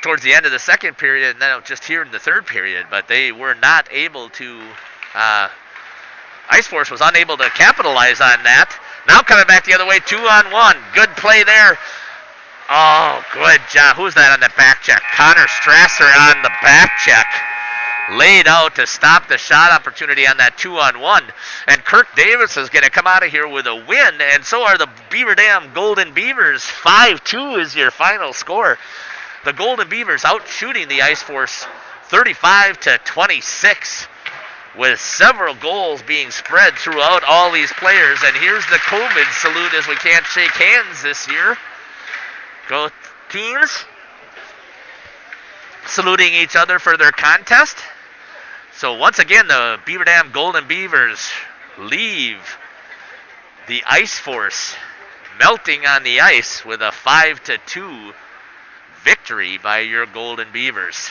towards the end of the second period and then just here in the third period, but they were not able to, Ice Force was unable to capitalize on that. Now coming back the other way, 2-on-1. Good play there. Oh, good job. Who's that on the back check? Connor Strasser on the back check. Laid out to stop the shot opportunity on that 2-on-1. And Kirk Davis is going to come out of here with a win, and so are the Beaver Dam Golden Beavers. 5-2 is your final score. The Golden Beavers out shooting the Ice Force 35-26 with several goals being spread throughout all these players. And here's the COVID salute as we can't shake hands this year. Go teams. Saluting each other for their contest. So once again, the Beaver Dam Golden Beavers leave the Ice Force melting on the ice with a 5-2 victory by your Golden Beavers.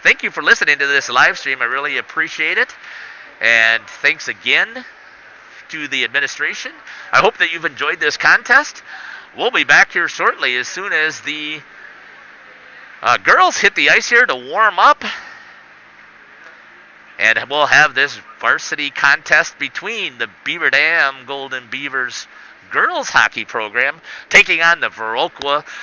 Thank you for listening to this live stream. I really appreciate it. And thanks again to the administration. I hope that you've enjoyed this contest. We'll be back here shortly as soon as the girls hit the ice here to warm up. And we'll have this varsity contest between the Beaver Dam Golden Beavers girls hockey program taking on the Viroqua